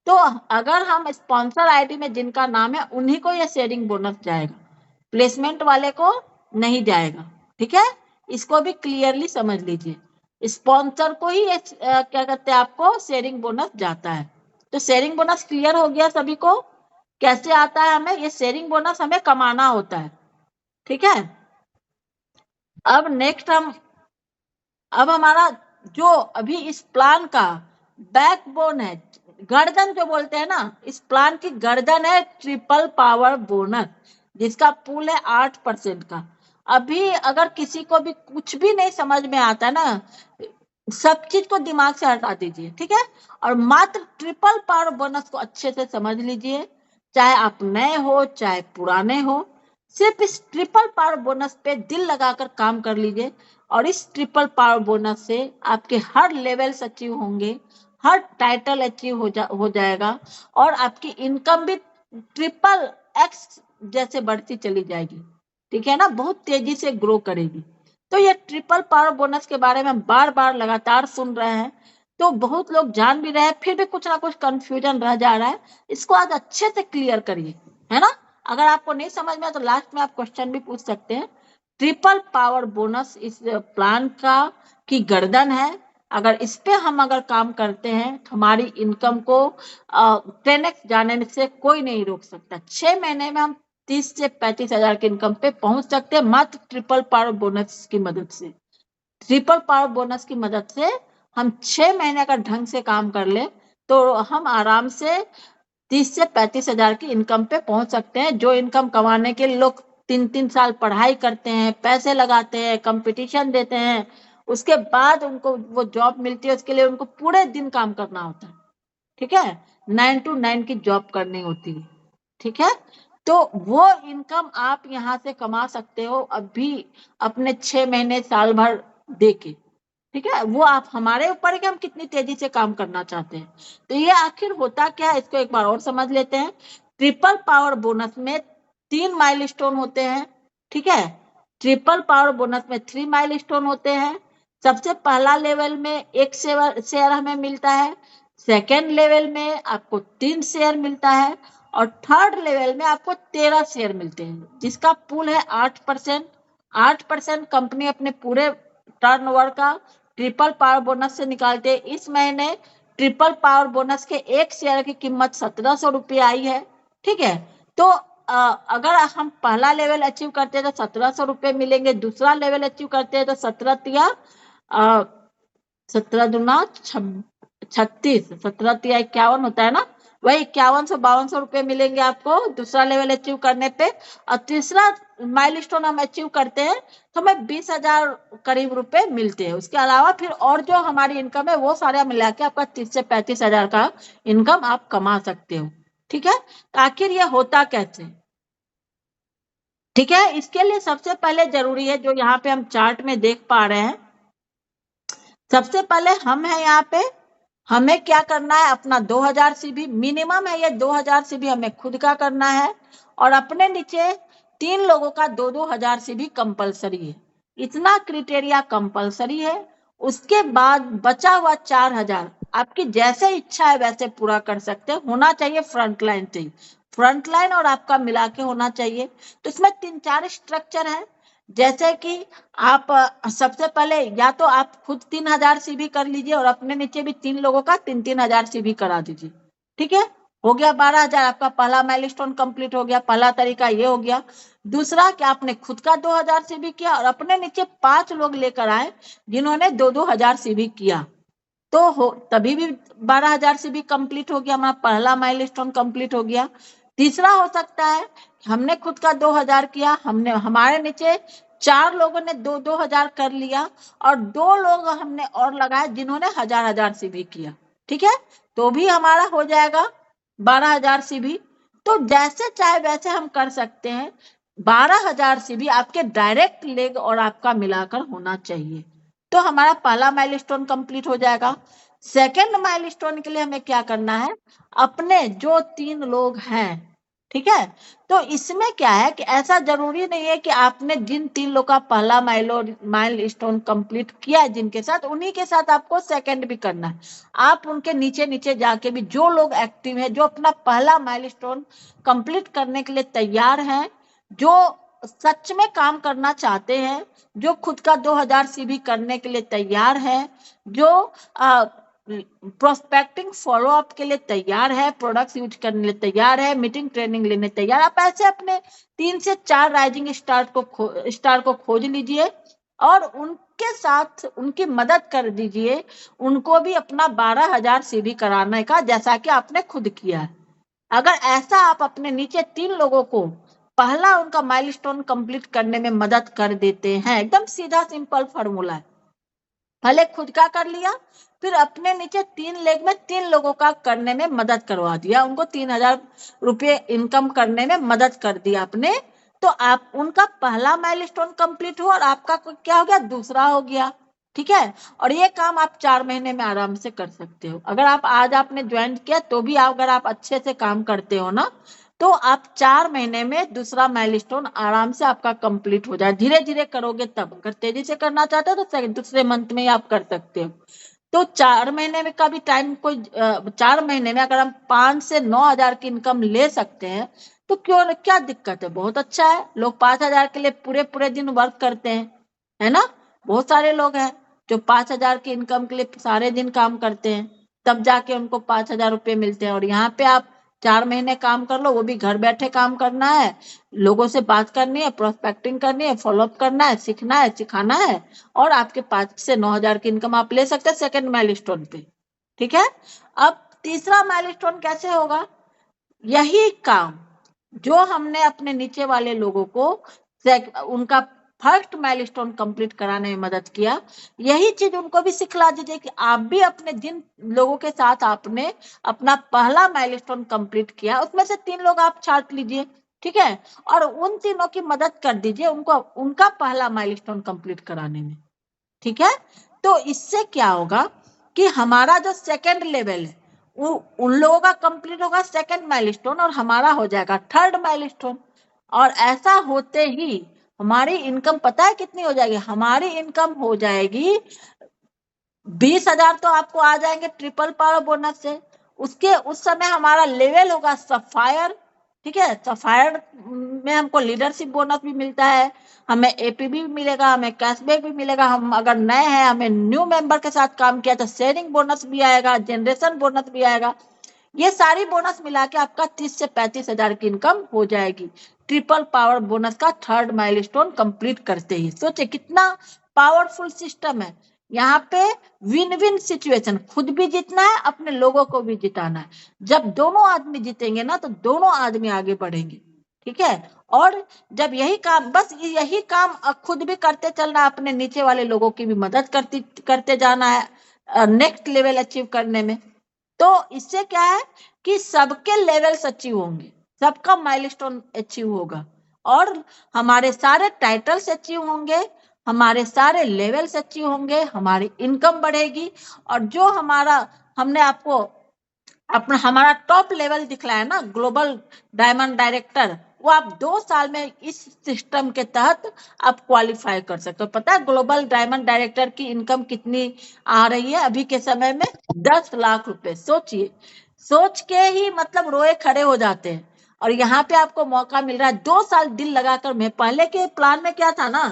तो अगर हम स्पॉन्सर आईडी में जिनका नाम है उन्हीं को ये शेयरिंग बोनस जाएगा, प्लेसमेंट वाले को नहीं जाएगा। ठीक है, इसको भी क्लियरली समझ लीजिए, स्पॉन्सर को ही क्या कहते हैं आपको शेयरिंग बोनस जाता है। तो शेयरिंग बोनस क्लियर हो गया सभी को, कैसे आता है हमें, ये शेयरिंग बोनस हमें कमाना होता है। ठीक है, अब नेक्स्ट अब हमारा जो अभी इस प्लान का बैकबोन है, गर्दन जो बोलते हैं ना, इस प्लान की गर्दन है ट्रिपल पावर बोनस, जिसका पूल है 8% का। अभी अगर किसी को भी कुछ भी नहीं समझ में आता ना, सब चीज को दिमाग से हटा दीजिए। ठीक है, और मात्र ट्रिपल पावर बोनस को अच्छे से समझ लीजिए, चाहे आप नए हो चाहे पुराने हो, सिर्फ इस ट्रिपल पावर बोनस पे दिल लगाकर काम कर लीजिए, और इस ट्रिपल पावर बोनस से आपके हर लेवल्स अचीव होंगे, हर टाइटल अचीव हो जाएगा, और आपकी इनकम भी ट्रिपल एक्स जैसे बढ़ती चली जाएगी। ठीक है ना, बहुत तेजी से ग्रो करेगी। तो ये ट्रिपल पावर बोनस के बारे में बार बार लगातार सुन रहे हैं, तो बहुत लोग जान भी रहे हैं, फिर भी कुछ ना कुछ कंफ्यूजन रह जा रहा है। इसको आज अच्छे से क्लियर करिए, है ना। अगर आपको नहीं समझ में आए तो लास्ट में आप क्वेश्चन भी पूछ सकते हैं। ट्रिपल पावर बोनस इस प्लान का की गर्दन है, अगर इस पे हम अगर काम करते हैं तो हमारी इनकम को 10x जाने से कोई नहीं रोक सकता। 6 महीने में हम 30 से 35 हजार की इनकम पे पहुंच सकते हैं, मात्र ट्रिपल पावर बोनस की मदद से। ट्रिपल पावर बोनस की मदद से हम 6 महीने का ढंग से काम कर ले तो हम आराम से 30 से 35 हजार की इनकम पे पहुंच सकते हैं। जो इनकम कमाने के लिए लोग 3-3 साल पढ़ाई करते हैं, पैसे लगाते हैं, कंपटीशन देते हैं, उसके बाद उनको वो जॉब मिलती है, उसके लिए उनको पूरे दिन काम करना होता है। ठीक है, 9 to 9 की जॉब करनी होती है। ठीक है, तो वो इनकम आप यहाँ से कमा सकते हो अभी अपने 6 महीने साल भर देके। ठीक है, वो आप हमारे ऊपर है कि हम कितनी तेजी से काम करना चाहते हैं। तो ये आखिर होता क्या है, इसको एक बार और समझ लेते हैं। ट्रिपल पावर बोनस में 3 माइलस्टोन होते हैं। ठीक है, ट्रिपल पावर बोनस में 3 माइलस्टोन होते हैं। सबसे पहला लेवल में 1 शेयर हमें मिलता है, सेकेंड लेवल में आपको 3 शेयर मिलता है, और थर्ड लेवल में आपको 13 शेयर मिलते हैं, जिसका पूल है 8%। 8% कंपनी अपने पूरे टर्नओवर का ट्रिपल पावर बोनस से निकालते हैं। इस महीने ट्रिपल पावर बोनस के 1 शेयर की कीमत 1700 रुपये आई है। ठीक है, तो अगर हम पहला लेवल अचीव करते हैं तो 1700 रुपये मिलेंगे, दूसरा लेवल अचीव करते हैं तो 17 दूना 36, 17 51 होता है ना, वही 5100-5200 रुपये मिलेंगे आपको दूसरा लेवल अचीव करने पे। और तीसरा माइलस्टोन हम अचीव करते हैं तो हमें 20,000 करीब रुपए मिलते हैं। उसके अलावा फिर और जो हमारी इनकम है वो सारे मिला के आपका 30 से 35 हजार का इनकम आप कमा सकते हो। ठीक है, तो आखिर ये होता कैसे। ठीक है, इसके लिए सबसे पहले जरूरी है, जो यहाँ पे हम चार्ट में देख पा रहे हैं, सबसे पहले हम है यहाँ पे, हमें क्या करना है, अपना 2000 सीबी मिनिमम है, ये 2000 सीबी हमें खुद का करना है, और अपने नीचे 3 लोगों का 2-2 हजार सीबी कंपलसरी है। इतना क्राइटेरिया कंपलसरी है। उसके बाद बचा हुआ 4000 आपकी जैसे इच्छा है वैसे पूरा कर सकते हैं, होना चाहिए फ्रंट लाइन से, फ्रंट लाइन और आपका मिला के होना चाहिए। तो इसमें 3-4 स्ट्रक्चर है, जैसे कि आप सबसे पहले या तो आप खुद 3000 सीबी कर लीजिए और अपने नीचे भी 3 लोगों का 3-3 हजार सीबी करा दीजिए। ठीक है, हो गया 12,000, आपका पहला माइलस्टोन कंप्लीट हो गया। पहला तरीका ये हो गया। दूसरा कि आपने खुद का 2000 सीबी किया और अपने नीचे 5 लोग लेकर आए जिन्होंने 2-2 हजार सीबी किया, तो हो तभी भी 12,000 सीबी कंप्लीट हो गया, हमारा पहला माइलस्टोन कंप्लीट हो गया। तीसरा हो सकता है हमने खुद का 2000 किया, हमने हमारे नीचे 4 लोगों ने 2-2 हजार कर लिया, और 2 लोग हमने और लगाए जिन्होंने 1000 सीबी किया। ठीक है, तो भी हमारा हो जाएगा 12,000 सीबी। तो जैसे चाहे वैसे हम कर सकते हैं। 12,000 सीबी आपके डायरेक्ट लेग और आपका मिलाकर होना चाहिए, तो हमारा पहला माइलस्टोन कंप्लीट हो जाएगा। सेकेंड माइलस्टोन के लिए हमें क्या करना है, अपने जो 3 लोग हैं, ठीक है। तो इसमें क्या है कि ऐसा जरूरी नहीं है कि आपने जिन 3 लोग का पहला माइलस्टोन कंप्लीट किया है जिनके साथ, उन्हीं के साथ आपको सेकंड भी करना है। आप उनके नीचे नीचे जाके भी जो लोग एक्टिव है, जो अपना पहला माइलस्टोन कंप्लीट करने के लिए तैयार हैं, जो सच में काम करना चाहते हैं, जो खुद का 2000 सीवी करने के लिए तैयार है, जो प्रोस्पेक्टिंग फॉलो अप के लिए तैयार है, प्रोडक्ट्स यूज करने के लिए तैयार है, मीटिंग ट्रेनिंग लेने तैयार। आप ऐसे अपने 3 से 4 राइजिंग स्टार को खोज लीजिए और उनके साथ उनकी मदद कर दीजिए, उनको भी अपना 12,000 सीवी कराने का, जैसा कि आपने खुद किया है। अगर ऐसा आप अपने नीचे 3 लोगों को पहला उनका माइलस्टोन कंप्लीट करने में मदद कर देते हैं, एकदम सीधा सिंपल फॉर्मूला है, पहले खुद का कर लिया, फिर अपने नीचे 3 लेग में 3 लोगों का करने में मदद करवा दिया, उनको 3,000 रुपये इनकम करने में मदद कर दिया आपने, तो आप उनका पहला माइलस्टोन कंप्लीट हुआ और आपका क्या हो गया, दूसरा हो गया। ठीक है। और ये काम आप 4 महीने में आराम से कर सकते हो। अगर आप आज आपने ज्वाइन किया तो भी अगर आप अच्छे से काम करते हो ना, तो आप 4 महीने में दूसरा माइलस्टोन आराम से आपका कंप्लीट हो जाए। धीरे धीरे करोगे तब, अगर तेजी से करना चाहते हो तो दूसरे मंथ में आप कर सकते हो। तो 4 महीने में का भी टाइम कोई 4 महीने में अगर हम 5 से 9,000 की इनकम ले सकते हैं तो क्यों, क्या दिक्कत है, बहुत अच्छा है। लोग 5,000 के लिए पूरे पूरे दिन वर्क करते हैं, है ना। बहुत सारे लोग हैं जो 5,000 की इनकम के लिए सारे दिन काम करते हैं, तब जाके उनको 5,000 रुपये मिलते हैं। और यहाँ पे आप 4 महीने काम कर लो, वो भी घर बैठे काम करना है, लोगों से बात करनी है, प्रोस्पेक्टिंग करनी है, फॉलोअप करना है, सीखना है, सिखाना है, और आपके 5 से 9,000 की इनकम आप ले सकते हैं सेकंड माइलस्टोन पे। ठीक है। अब तीसरा माइलस्टोन कैसे होगा, यही काम जो हमने अपने नीचे वाले लोगों को उनका फर्स्ट माइलस्टोन कंप्लीट कराने में मदद किया, यही चीज उनको भी सिखला दीजिए कि आप भी अपने जिन लोगों के साथ आपने अपना पहला माइलस्टोन कंप्लीट किया उसमें से 3 लोग आप छांट लीजिए। ठीक है। और उन तीनों की मदद कर दीजिए उनको उनका पहला माइलस्टोन कंप्लीट कराने में। ठीक है। तो इससे क्या होगा कि हमारा जो सेकंड लेवल है वो उन लोगों का कंप्लीट होगा सेकंड माइलस्टोन, और हमारा हो जाएगा थर्ड माइलस्टोन। और ऐसा होते ही हमारी इनकम पता है कितनी हो जाएगी, हमारी इनकम हो जाएगी 20,000 तो आपको आ जाएंगे ट्रिपल पावर बोनस से। उसके उस समय हमारा लेवल होगा सफायर। ठीक है। सफायर में हमको लीडरशिप बोनस भी मिलता है, हमें एपीबी भी मिलेगा, हमें कैशबैक भी मिलेगा। हम अगर नए हैं, हमें न्यू मेंबर के साथ काम किया तो शेयरिंग बोनस भी आएगा, जनरेशन बोनस भी आएगा। ये सारी बोनस मिला के आपका 30 से 35,000 की इनकम हो जाएगी ट्रिपल पावर बोनस का थर्ड माइलस्टोन कंप्लीट करते ही। सोचे कितना पावरफुल सिस्टम है। यहाँ पे विन विन सिचुएशन, खुद भी जीतना है, अपने लोगों को भी जिताना है। जब दोनों आदमी जीतेंगे ना तो दोनों आदमी आगे बढ़ेंगे। ठीक है। और जब यही काम, बस यही काम खुद भी करते चलना, अपने नीचे वाले लोगों की भी मदद करते जाना है नेक्स्ट लेवल अचीव करने में। तो इससे क्या है कि सबके लेवल्स अचीव होंगे, सबका माइलस्टोन अचीव होगा, और हमारे सारे टाइटल्स अचीव होंगे, हमारे सारे लेवल्स अचीव होंगे, हमारी इनकम बढ़ेगी। और जो हमने आपको अपना हमारा टॉप लेवल दिखलाया ना, ग्लोबल डायमंड डायरेक्टर, वो आप 2 साल में इस सिस्टम के तहत आप क्वालिफाई कर सकते हो। पता है ग्लोबल डायमंड डायरेक्टर की इनकम कितनी आ रही है अभी के समय में, 10 लाख रुपए। सोचिए, सोच के ही मतलब रोए खड़े हो जाते हैं। और यहाँ पे आपको मौका मिल रहा है 2 साल दिल लगाकर। मैं पहले के प्लान में क्या था ना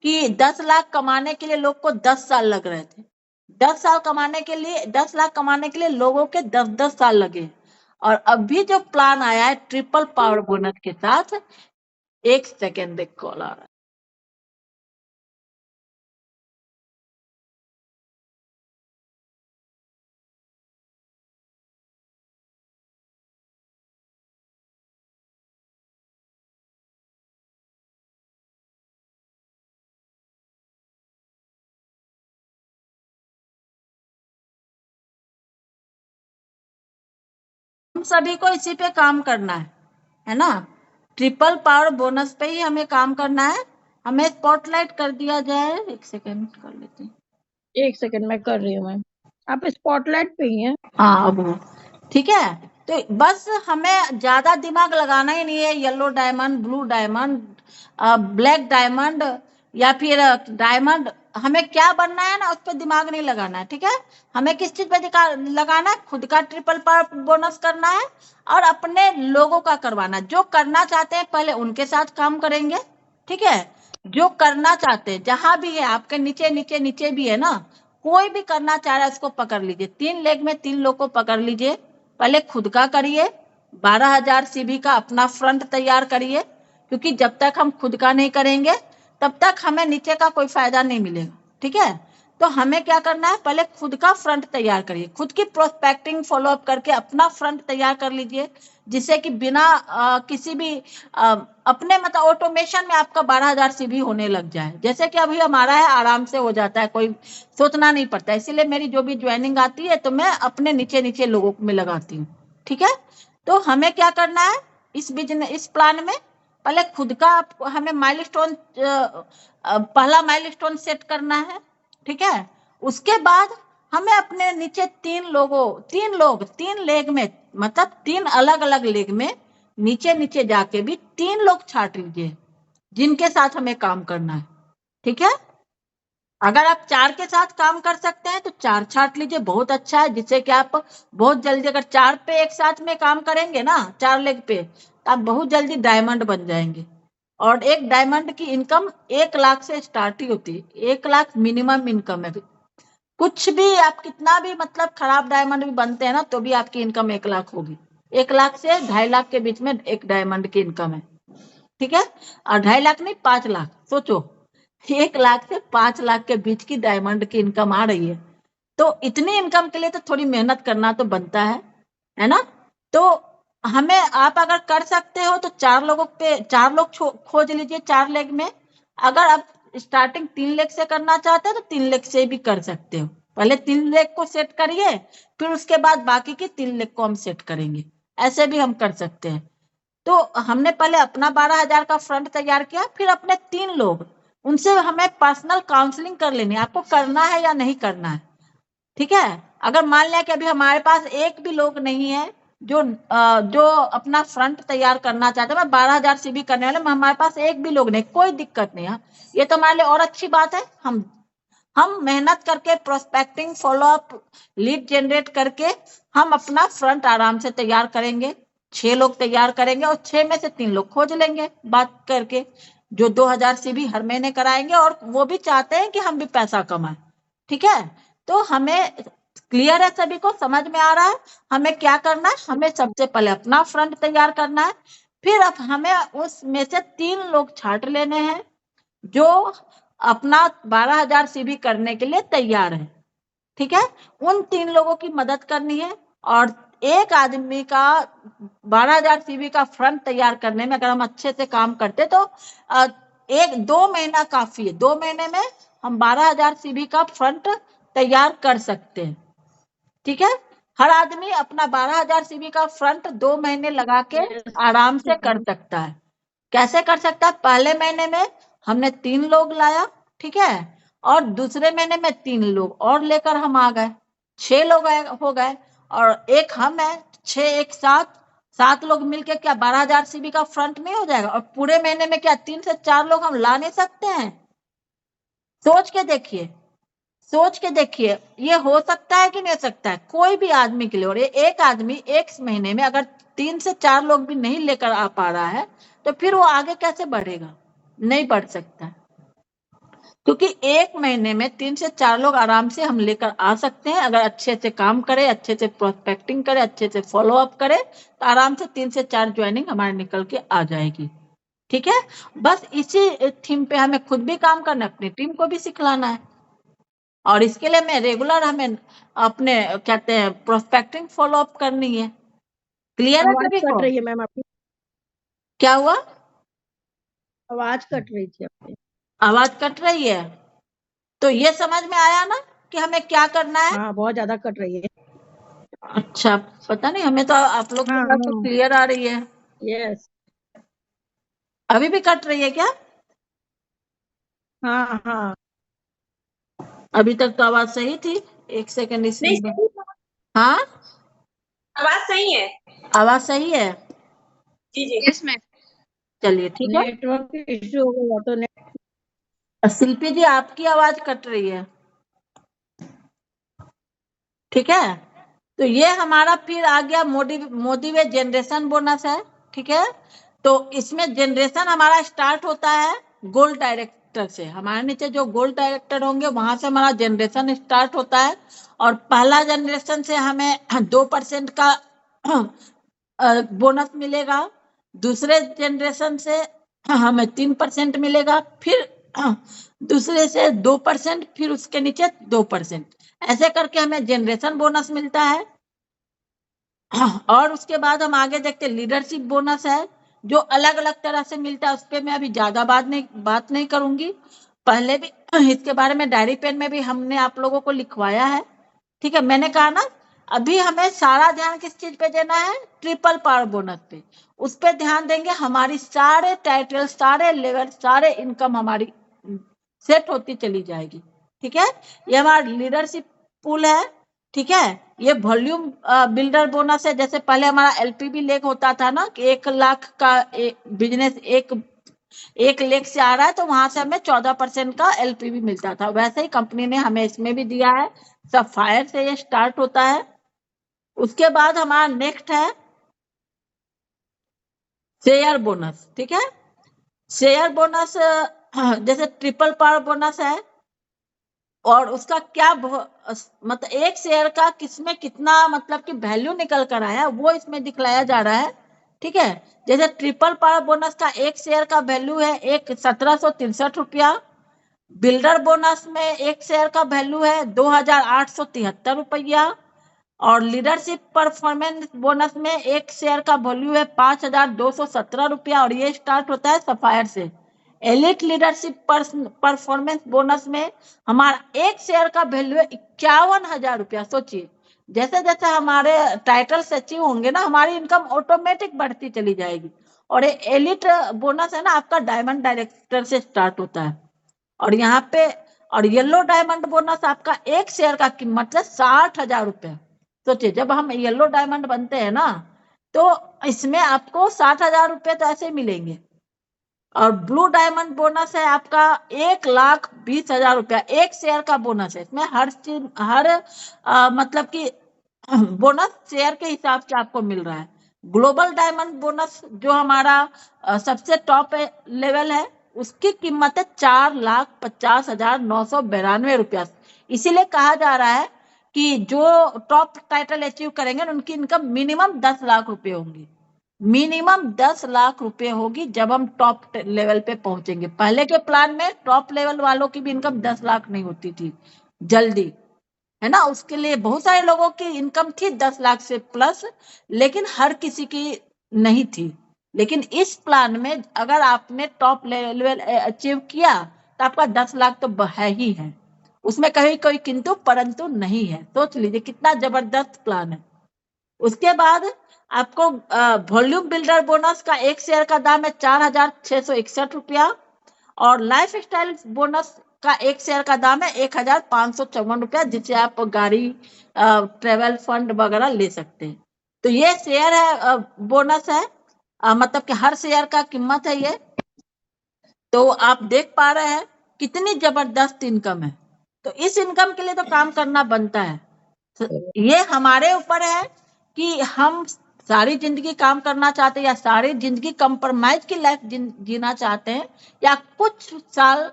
कि 10 लाख कमाने के लिए लोग को 10 साल लग रहे थे, 10 लाख कमाने के लिए लोगों के 10-10 साल लगे। और अभी जो प्लान आया है ट्रिपल पावर बोनस के साथ, 1 सेकेंड देख कॉल आ रहा है। हम सभी को इसी पे काम करना है ना, ट्रिपल पावर बोनस पे ही हमें काम करना है। हमें स्पॉटलाइट कर दिया जाए, 1 सेकेंड कर लेते हैं। 1 सेकंड में कर रही हूँ मैं, आप स्पॉटलाइट पे ही हैं। हाँ अब ठीक है। तो बस हमें ज्यादा दिमाग लगाना ही नहीं है, yellow diamond, blue diamond, black diamond या फिर डायमंड, हमें क्या बनना है ना, उस पर दिमाग नहीं लगाना है, ठीक है। हमें किस चीज पे लगाना है, खुद का ट्रिपल बोनस करना है और अपने लोगों का करवाना है। जो करना चाहते हैं पहले उनके साथ काम करेंगे, ठीक है। जो करना चाहते हैं जहां भी है, आपके नीचे नीचे नीचे भी है ना, कोई भी करना चाह रहा है उसको पकड़ लीजिए, 3 लेग में 3 लोग को पकड़ लीजिए। पहले खुद का करिए, 12,000 सीबी का अपना फ्रंट तैयार करिए, क्योंकि जब तक हम खुद का नहीं करेंगे तब तक हमें नीचे का कोई फायदा नहीं मिलेगा, ठीक है। तो हमें क्या करना है, पहले खुद का फ्रंट तैयार करिए, खुद की प्रोस्पेक्टिंग फॉलोअप करके अपना फ्रंट तैयार कर लीजिए, जिससे कि बिना किसी भी अपने मतलब ऑटोमेशन में आपका 12,000 सीबी होने लग जाए। जैसे कि अभी हमारा है, आराम से हो जाता है, कोई सोचना नहीं पड़ता। इसीलिए मेरी जो भी ज्वाइनिंग आती है तो मैं अपने नीचे नीचे लोगों में लगाती हूँ, ठीक है। तो हमें क्या करना है इस बिजनेस, इस प्लान में, पहले खुद का हमें माइलस्टोन, पहला माइलस्टोन सेट करना है, ठीक है। उसके बाद हमें अपने नीचे 3 लेग में, मतलब 3 अलग अलग लेग में नीचे नीचे जाके भी 3 लोग छाट लीजिए जिनके साथ हमें काम करना है, ठीक है। अगर आप 4 के साथ काम कर सकते हैं तो 4 छाट लीजिए, बहुत अच्छा है, जिससे कि आप बहुत जल्दी, अगर 4 पे एक साथ में काम करेंगे ना, 4 लेग पे, तो आप बहुत जल्दी डायमंड बन जाएंगे। और एक डायमंड की इनकम 1 लाख से स्टार्ट ही होती है, 1 लाख मिनिमम इनकम है। कुछ भी आप कितना भी मतलब खराब डायमंड भी बनते हैं ना, तो भी आपकी इनकम 1 लाख होगी। 1 लाख से 2.5 लाख के बीच में एक डायमंड की इनकम है, ठीक है। और 2.5 लाख नहीं, 5 लाख, सोचो, 1 लाख से 5 लाख के बीच की डायमंड की इनकम आ रही है। तो इतनी इनकम के लिए तो थोड़ी मेहनत करना तो बनता है ना। तो हमें, आप अगर कर सकते हो तो 4 लोगों पे 4 लोग खोज लीजिए 4 लेग में। अगर आप स्टार्टिंग 3 लेग से करना चाहते हैं तो 3 लेग से भी कर सकते हो। पहले 3 लेग को सेट करिए, फिर उसके बाद बाकी की 3 लेग को हम सेट करेंगे, ऐसे भी हम कर सकते हैं। तो हमने पहले अपना 12,000 का फ्रंट तैयार किया, फिर अपने 3 लोग, उनसे हमें पर्सनल काउंसलिंग कर लेनी है, आपको करना है या नहीं करना है, ठीक है। अगर मान लिया कि अभी हमारे पास एक भी लोग नहीं है जो अपना फ्रंट तैयार करना चाहते हैं, मैं 12,000 सीबी करने वाले, हमारे पास एक भी लोग नहीं, कोई दिक्कत नहीं है, ये तो हमारे लिए और अच्छी बात है। हम मेहनत करके प्रोस्पेक्टिंग फॉलोअप लीड जनरेट करके हम अपना फ्रंट आराम से तैयार करेंगे। 6 लोग तैयार करेंगे और 6 में से 3 लोग खोज लेंगे बात करके, जो 2,000 सीबी हर महीने कराएंगे, और वो भी चाहते हैं कि हम भी पैसा कमाएं, ठीक है। तो हमें क्लियर है, सभी को समझ में आ रहा है हमें क्या करना है। हमें सबसे पहले अपना फ्रंट तैयार करना है, फिर अब हमें उसमें से 3 लोग छांट लेने हैं जो अपना 12,000 सीबी करने के लिए तैयार है, ठीक है। उन 3 लोगों की मदद करनी है, और एक आदमी का 12,000 सीबी का फ्रंट तैयार करने में अगर हम अच्छे से काम करते तो 1-2 महीना काफी है। 2 महीने में हम 12,000 सीबी का फ्रंट तैयार कर सकते हैं, ठीक है। हर आदमी अपना 12,000 सीबी का फ्रंट 2 महीने लगा के आराम से कर सकता है। कैसे कर सकता है, पहले महीने में हमने 3 लोग लाया, ठीक है, और दूसरे महीने में 3 लोग और लेकर हम आ गए, 6 लोग हो गए, और एक हम है, 6 एक साथ, 7 लोग मिलके क्या 12,000 सीबी का फ्रंट नहीं हो जाएगा। और पूरे महीने में क्या 3 से 4 लोग हम ला नहीं सकते हैं। सोच के देखिए, सोच के देखिए, ये हो सकता है कि नहीं हो सकता है कोई भी आदमी के लिए। और एक आदमी एक महीने में अगर 3 से 4 लोग भी नहीं लेकर आ पा रहा है तो फिर वो आगे कैसे बढ़ेगा, नहीं बढ़ सकता, क्योंकि एक महीने में 3 से 4 लोग आराम से हम लेकर आ सकते हैं। अगर अच्छे से काम करें, अच्छे से प्रोस्पेक्टिंग करें, अच्छे से फॉलोअप करें, तो आराम से 3 से 4 ज्वाइनिंग हमारे निकल के आ जाएगी, ठीक है। बस इसी थीम पे हमें खुद भी काम करना है, अपनी टीम को भी सिखलाना है, और इसके लिए मैं रेगुलर हमें अपने कहते हैं प्रोस्पेक्टिंग फॉलोअप करनी है। क्लियर है आवाज सभी कट को? रही है मैम आपकी, क्या हुआ? आवाज कट रही थी आपकी। आवाज कट रही है? तो ये समझ में आया ना कि हमें क्या करना है। हाँ बहुत ज्यादा कट रही है। अच्छा, पता नहीं, हमें तो आप लोग की हाँ बात तो हाँ क्लियर आ रही है। यस। अभी भी कट रही है क्या? हाँ हाँ अभी तक तो आवाज सही थी, 1 सेकंड नहीं इसमें। सही था। हाँ, आवाज सही है? आवाज सही है? जी जी। Yes ma'am. चलिए ठीक है। नेटवर्क इश्यू होगा तो शिल्पी जी आपकी आवाज कट रही है। ठीक है, तो ये हमारा फिर आ गया मोदी वे जनरेशन बोनस है। ठीक है, तो इसमें जनरेशन हमारा स्टार्ट होता है गोल्ड डायरेक्टर से। हमारे नीचे जो गोल्ड डायरेक्टर होंगे वहां से हमारा जनरेशन स्टार्ट होता है। और पहला जनरेशन से हमें 2% का बोनस मिलेगा। दूसरे जनरेशन से हमें 3% मिलेगा। फिर दूसरे से 2%, फिर उसके नीचे 2%। ऐसे करके हमें जनरेशन बोनस मिलता है। और उसके बाद हम आगे देखते हैं लीडरशिप बोनस है, जो अलग अलग तरह से मिलता है। उस पर मैं अभी ज्यादा बात नहीं करूंगी। पहले भी इसके बारे में डायरी पेन में भी हमने आप लोगों को लिखवाया है। ठीक है, मैंने कहा ना, अभी हमें सारा ध्यान किस चीज पे देना है? ट्रिपल पावर बोनस पे। उस पे ध्यान देंगे, हमारी सारे टाइटल, सारे लेवल, सारे इनकम हमारी सेट होती चली जाएगी। ठीक है, ये हमारा लीडरशिप पूल है। ठीक है, ये वॉल्यूम बिल्डर बोनस है। जैसे पहले हमारा एलपीबी लेग होता था ना कि 1 लाख का बिजनेस 1 लाख से आ रहा है, तो वहां से हमें 14% का एलपीबी मिलता था। वैसे ही कंपनी ने हमें इसमें भी दिया है। सफायर से ये स्टार्ट होता है। उसके बाद हमारा नेक्स्ट है शेयर बोनस। ठीक है, शेयर बोनस जैसे ट्रिपल पावर बोनस है, और उसका क्या मतलब एक शेयर का किसमें कितना मतलब कि वैल्यू निकल कर आया वो इसमें दिखलाया जा रहा है। ठीक है, जैसे ट्रिपल पावर बोनस का एक शेयर का वैल्यू है 1763 रुपया। बिल्डर बोनस में एक शेयर का वैल्यू है 2873 रुपया। और लीडरशिप परफॉर्मेंस बोनस में एक शेयर का वैल्यू है 5217 रुपया, और ये स्टार्ट होता है सफायर से। एलिट लीडरशिप परफॉर्मेंस बोनस में हमारा एक शेयर का वैल्यू है 51,000 रुपया। सोचिए, जैसे जैसे हमारे टाइटल्स अचीव होंगे ना, हमारी इनकम ऑटोमेटिक बढ़ती चली जाएगी। और ये एलिट बोनस है ना, आपका डायमंड डायरेक्टर से स्टार्ट होता है। और यहाँ पे और येलो डायमंड बोनस आपका एक शेयर का कीमत है 60,000 रुपये। सोचिए, जब हम येलो डायमंड बनते हैं ना, तो इसमें आपको 60,000 रुपये तो ऐसे मिलेंगे। और ब्लू डायमंड बोनस है आपका 1,20,000 रुपया। एक शेयर का बोनस है। इसमें हर चीज मतलब कि बोनस शेयर के हिसाब से आपको मिल रहा है। ग्लोबल डायमंड बोनस जो हमारा सबसे टॉप लेवल है, उसकी कीमत है 4,50,992 रुपया। इसीलिए कहा जा रहा है कि जो टॉप टाइटल अचीव करेंगे उनकी इनकम मिनिमम 10 लाख रुपए होंगी। मिनिमम 10 लाख रुपए होगी जब हम टॉप लेवल पे पहुंचेंगे। पहले के प्लान में टॉप लेवल वालों की भी इनकम 10 लाख नहीं होती थी जल्दी, है ना। उसके लिए बहुत सारे लोगों की इनकम थी 10 लाख से प्लस, लेकिन हर किसी की नहीं थी। लेकिन इस प्लान में अगर आपने टॉप लेवल अचीव किया तो आपका 10 लाख तो है ही है। उसमें कहीं कोई किंतु परंतु नहीं है। सोच लीजिए कितना जबरदस्त प्लान है। उसके बाद आपको वॉल्यूम बिल्डर बोनस का एक शेयर का दाम है 4,661 रुपया। और लाइफ स्टाइल बोनस का एक शेयर का दाम है 1,554 रुपया, जिससे आप गाड़ी, ट्रेवल फंड वगैरह ले सकते हैं। तो ये शेयर है, बोनस है, मतलब कि हर शेयर का कीमत है ये। तो आप देख पा रहे हैं कितनी जबरदस्त इनकम है। तो इस इनकम के लिए तो काम करना बनता है। ये हमारे ऊपर है कि हम सारी जिंदगी काम करना चाहते हैं, या सारी जिंदगी कंप्रोमाइज की लाइफ जीना चाहते हैं, या कुछ साल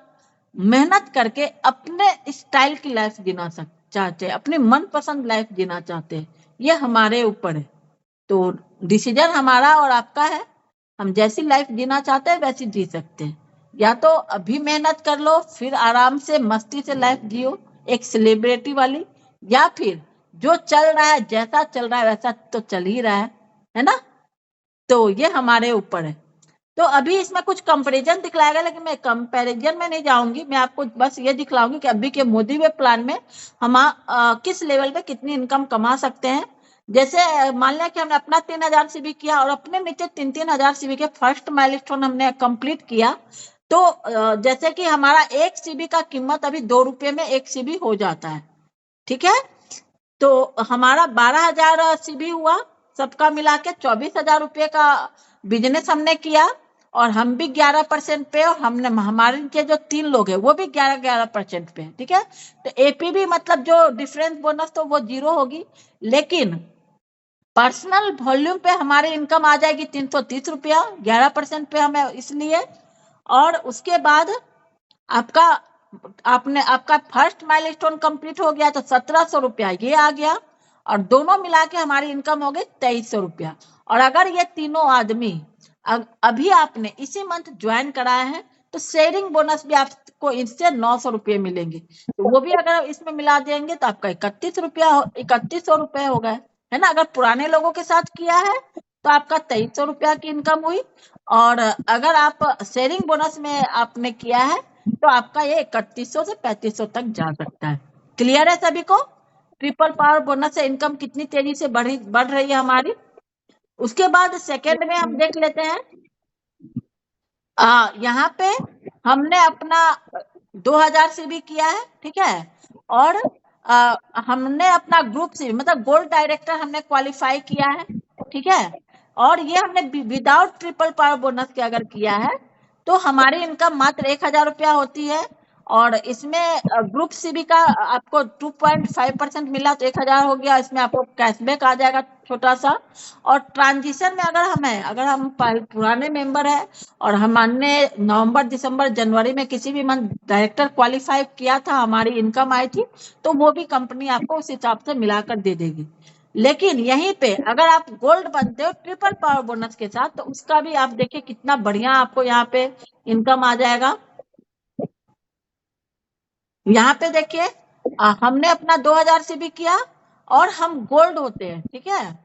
मेहनत करके अपने स्टाइल की लाइफ जीना चाहते हैं, अपनी मनपसंद लाइफ जीना चाहते हैं। ये हमारे ऊपर है। तो डिसीजन हमारा और आपका है। हम जैसी लाइफ जीना चाहते हैं वैसी जी सकते हैं। या तो अभी मेहनत कर लो, फिर आराम से मस्ती से लाइफ जियो एक सेलिब्रिटी वाली, या फिर जो चल रहा है, जैसा चल रहा है वैसा तो चल ही रहा है ना। तो ये हमारे ऊपर है। तो अभी इसमें कुछ कंपैरिजन दिखलाएगा, लेकिन मैं कंपैरिजन में नहीं जाऊंगी। मैं आपको बस ये दिखलाऊंगी कि अभी के मोदी वे प्लान में हम किस लेवल पे कितनी इनकम कमा सकते हैं। जैसे मान लिया कि हमने अपना 3,000 सीबी किया और अपने नीचे 3,000 सीबी के फर्स्ट माइलस्टोन हमने कंप्लीट किया। तो जैसे कि हमारा एक सीबी का कीमत अभी 2 रुपये में एक सीबी हो जाता है। ठीक है, तो हमारा 12,000 सीबी हुआ। सबका मिला के 24,000 रुपये का बिजनेस हमने किया, और हम भी 11% पे, और हमने हमारे के जो 3 लोग हैं वो भी 11% पे, ठीक है। तो एपीबी मतलब जो डिफरेंस बोनस तो वो 0 होगी, लेकिन पर्सनल वॉल्यूम पे हमारी इनकम आ जाएगी 330 रुपया, 11% पे हमें इसलिए। और उसके बाद आपका फर्स्ट माइलस्टोन कंप्लीट हो गया तो 1700 रुपया ये आ गया, और दोनों मिला के हमारी इनकम हो गई 2300 रुपया। और अगर ये तीनों आदमी अभी आपने इसी मंथ ज्वाइन कराया है तो शेयरिंग बोनस भी आपको इससे 900 रुपये मिलेंगे, तो वो भी अगर इसमें मिला देंगे तो आपका 3100 रुपये हो गए, है ना। अगर पुराने लोगों के साथ किया है तो आपका 2300 रुपया की इनकम हुई, और अगर आप शेयरिंग बोनस में आपने किया है तो आपका ये 3100 से 3500 तक जा सकता है। क्लियर है सभी को? ट्रिपल पावर बोनस से इनकम कितनी तेजी से बढ़ रही है हमारी। उसके बाद सेकंड में हम देख लेते हैं, यहाँ पे हमने अपना 2000 से भी किया है, ठीक है, और हमने अपना ग्रुप से मतलब गोल्ड डायरेक्टर हमने क्वालिफाई किया है, ठीक है, और ये हमने विदाउट ट्रिपल पावर बोनस के अगर किया है तो हमारी इनकम मात्र 1000 रुपया होती है, और इसमें ग्रुप सीबी का आपको 2.5% मिला तो 1000 हो गया, इसमें आपको कैशबैक आ जाएगा छोटा सा। और ट्रांजिशन में अगर हम पुराने मेंबर है और हमने नवंबर दिसंबर जनवरी में किसी भी मंथ डायरेक्टर क्वालिफाई किया था, हमारी इनकम आई थी, तो वो भी कंपनी आपको उस हिसाब से मिलाकर दे देगी। लेकिन यहीं पे अगर आप गोल्ड बनते हो ट्रिपल पावर बोनस के साथ तो उसका भी आप देखिए कितना बढ़िया आपको यहाँ पे इनकम आ जाएगा। यहाँ पे देखिए हमने अपना 2000 से भी किया, और हम गोल्ड होते हैं, ठीक है,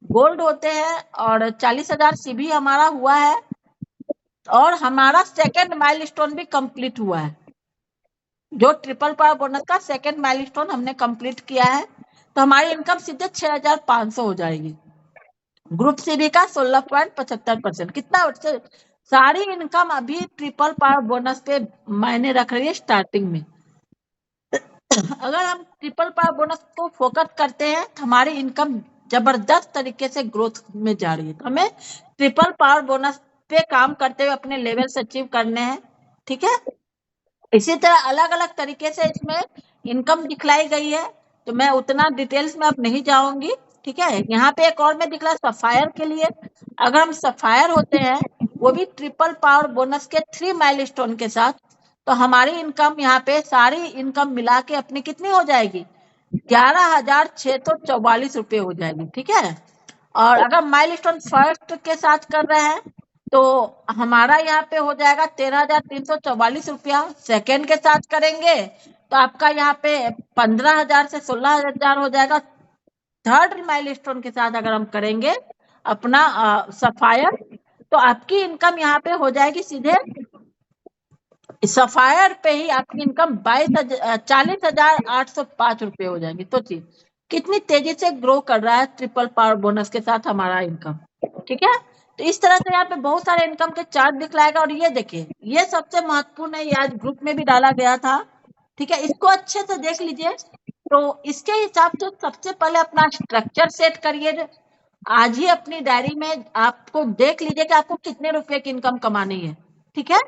गोल्ड होते हैं, और 40,000 सीबी हमारा हुआ है, और हमारा सेकंड माइलस्टोन भी कंप्लीट हुआ है, जो ट्रिपल पावर बोनस का सेकंड माइलस्टोन हमने कंप्लीट किया है, तो हमारी इनकम सीधे 6500 हो जाएगी। ग्रुप सीबी का 16.75%, कितना सारी इनकम अभी ट्रिपल पावर बोनस पे मायने रख रही है स्टार्टिंग में। अगर हम ट्रिपल पावर बोनस को फोकस करते हैं तो हमारी इनकम जबरदस्त तरीके से ग्रोथ में जा रही है, तो हमें ट्रिपल पावर बोनस पे काम करते हुए अपने लेवल से अचीव करने हैं, ठीक है। इसी तरह अलग अलग तरीके से इसमें इनकम दिखलाई गई है, तो मैं उतना डिटेल्स में अब नहीं जाऊंगी, ठीक है। यहाँ पे एक और में दिख रहा है सफायर के लिए, अगर हम सफायर होते हैं वो भी ट्रिपल पावर बोनस के 3 माइलस्टोन के साथ, तो हमारी इनकम यहाँ पे सारी इनकम मिला के अपनी कितनी हो जाएगी 11,644 रुपये हो जाएगी, ठीक है। और अगर माइलस्टोन फर्स्ट के साथ कर रहे हैं तो हमारा यहाँ पे हो जाएगा 13,344 रुपया, सेकेंड के साथ करेंगे तो आपका यहाँ पे 15,000 से 16,000 हो जाएगा, थर्ड माइलस्टोन के साथ अगर हम करेंगे अपना सफायर तो आपकी इनकम यहाँ पे हो जाएगी सीधे सफायर पे ही आपकी इनकम 40,805 रुपये हो जाएगी। तो कितनी तेजी से ग्रो कर रहा है ट्रिपल पावर बोनस के साथ हमारा इनकम, ठीक है। तो इस तरह से यहाँ पे बहुत सारे इनकम के चार्ट दिखलाएगा, और ये देखिए ये सबसे महत्वपूर्ण है, ये आज ग्रुप में भी डाला गया था, ठीक है, इसको अच्छे से देख लीजिए। तो इसके हिसाब से सबसे पहले अपना स्ट्रक्चर सेट करिए, आज ही अपनी डायरी में आपको देख लीजिए कि आपको कितने रुपए की इनकम कमानी है, ठीक है,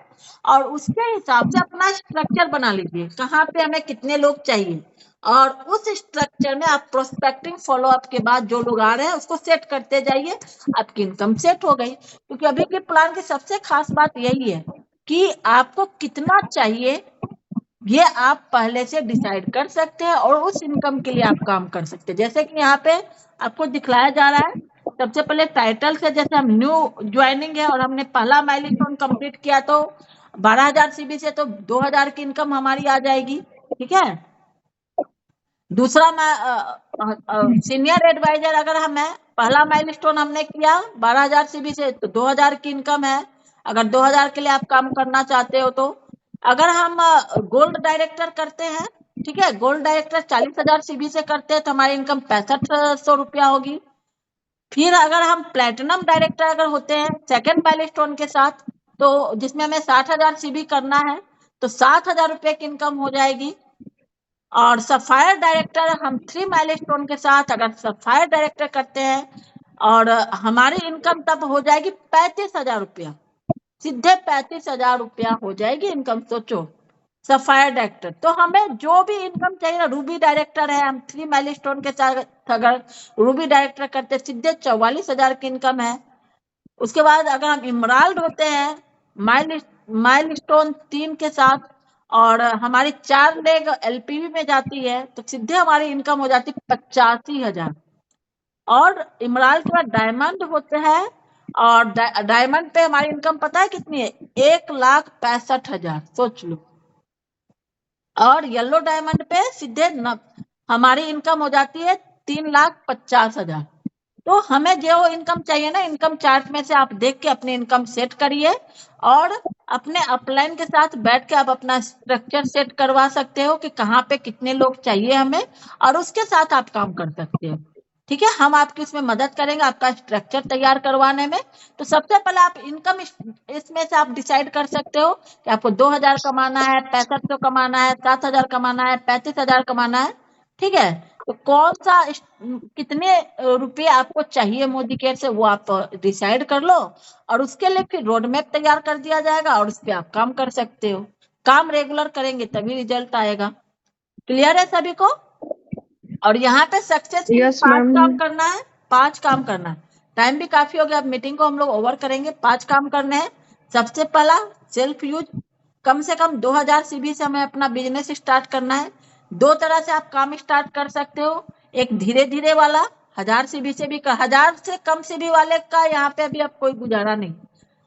और उसके हिसाब से अपना स्ट्रक्चर बना लीजिए, कहाँ पे हमें कितने लोग चाहिए, और उस स्ट्रक्चर में आप प्रोस्पेक्टिंग फॉलोअप के बाद जो लोग आ रहे हैं उसको सेट करते जाइए, आपकी इनकम सेट हो गई। क्योंकि अभी के प्लान की सबसे खास बात यही है कि आपको कितना चाहिए ये आप पहले से डिसाइड कर सकते हैं, और उस इनकम के लिए आप काम कर सकते हैं। जैसे कि यहाँ पे आपको दिखलाया जा रहा है, सबसे पहले टाइटल से, जैसे हम न्यू ज्वाइनिंग है और हमने पहला माइलस्टोन कंप्लीट किया तो 12,000 सीबी से तो 2,000 की इनकम हमारी आ जाएगी, ठीक है। दूसरा सीनियर एडवाइजर अगर हम है, पहला माइलस्टोन हमने किया 12,000 सीबी से तो 2,000 की इनकम है, अगर 2,000 के लिए आप काम करना चाहते हो तो। अगर हम गोल्ड डायरेक्टर करते हैं, ठीक है, गोल्ड डायरेक्टर 40,000 सीबी से करते हैं तो हमारी इनकम 6500 रुपया होगी। फिर अगर हम प्लेटिनम डायरेक्टर अगर होते हैं सेकंड माइलस्टोन के साथ, तो जिसमें हमें 60,000 सीबी करना है तो 7,000 रुपये की इनकम हो जाएगी। और सफायर डायरेक्टर हम 3 माइलस्टोन के साथ अगर सफायर डायरेक्टर करते हैं और हमारी इनकम तब हो जाएगी 35,000 रुपया, सीधे 35,000 रुपया हो जाएगी इनकम। सोचो, सफायर डायरेक्टर। तो हमें जो भी इनकम चाहिए ना, रूबी डायरेक्टर है, हम 3 माइलस्टोन के साथ अगर रूबी डायरेक्टर करते सीधे 44,000 की इनकम है। उसके बाद अगर हम इमराल्ड होते हैं माइलस्टोन 3 के साथ और हमारी 4 लेग एलपीवी में जाती है तो सीधे हमारी इनकम हो जाती 85,000। और इमराल्ड के बाद डायमंड होते हैं और डायमंड पे हमारी इनकम पता है कितनी है? 1,65,000। सोच लो। और येलो डायमंड पे सीधे हमारी इनकम हो जाती है 3,50,000। तो हमें जो इनकम चाहिए ना, इनकम चार्ट में से आप देख के अपनी इनकम सेट करिए और अपने अपलाइन के साथ बैठ के आप अपना स्ट्रक्चर सेट करवा सकते हो कि कहाँ पे कितने लोग चाहिए हमें, और उसके साथ आप काम कर सकते हो। ठीक है, हम आपकी इसमें मदद करेंगे आपका स्ट्रक्चर तैयार करवाने में। तो सबसे पहले आप इनकम इसमें से आप डिसाइड कर सकते हो कि आपको 2,000 कमाना है, 6500 कमाना है, 7,000 कमाना है, 35,000 कमाना है। ठीक है, तो कौन सा कितने रुपए आपको चाहिए मोदी केयर से वो आप डिसाइड कर लो और उसके लिए फिर रोड मैप तैयार कर दिया जाएगा और उस पर आप काम कर सकते हो। काम रेगुलर करेंगे तभी रिजल्ट आएगा। क्लियर है सभी को? और यहाँ पे सक्सेसफुल यस 5 मैम। काम करना है, 5 काम करना है। टाइम भी काफी हो गया, अब मीटिंग को हम लोग ओवर करेंगे। 5 काम करने हैं। सबसे पहला सेल्फ यूज, कम से कम 2,000 सीबी से हमें अपना बिजनेस स्टार्ट करना है। 2 तरह से आप काम स्टार्ट कर सकते हो, एक धीरे धीरे वाला 1,000 सीबी से भी, 1,000 से कम सीबी वाले का यहाँ पे अभी अब कोई गुजारा नहीं,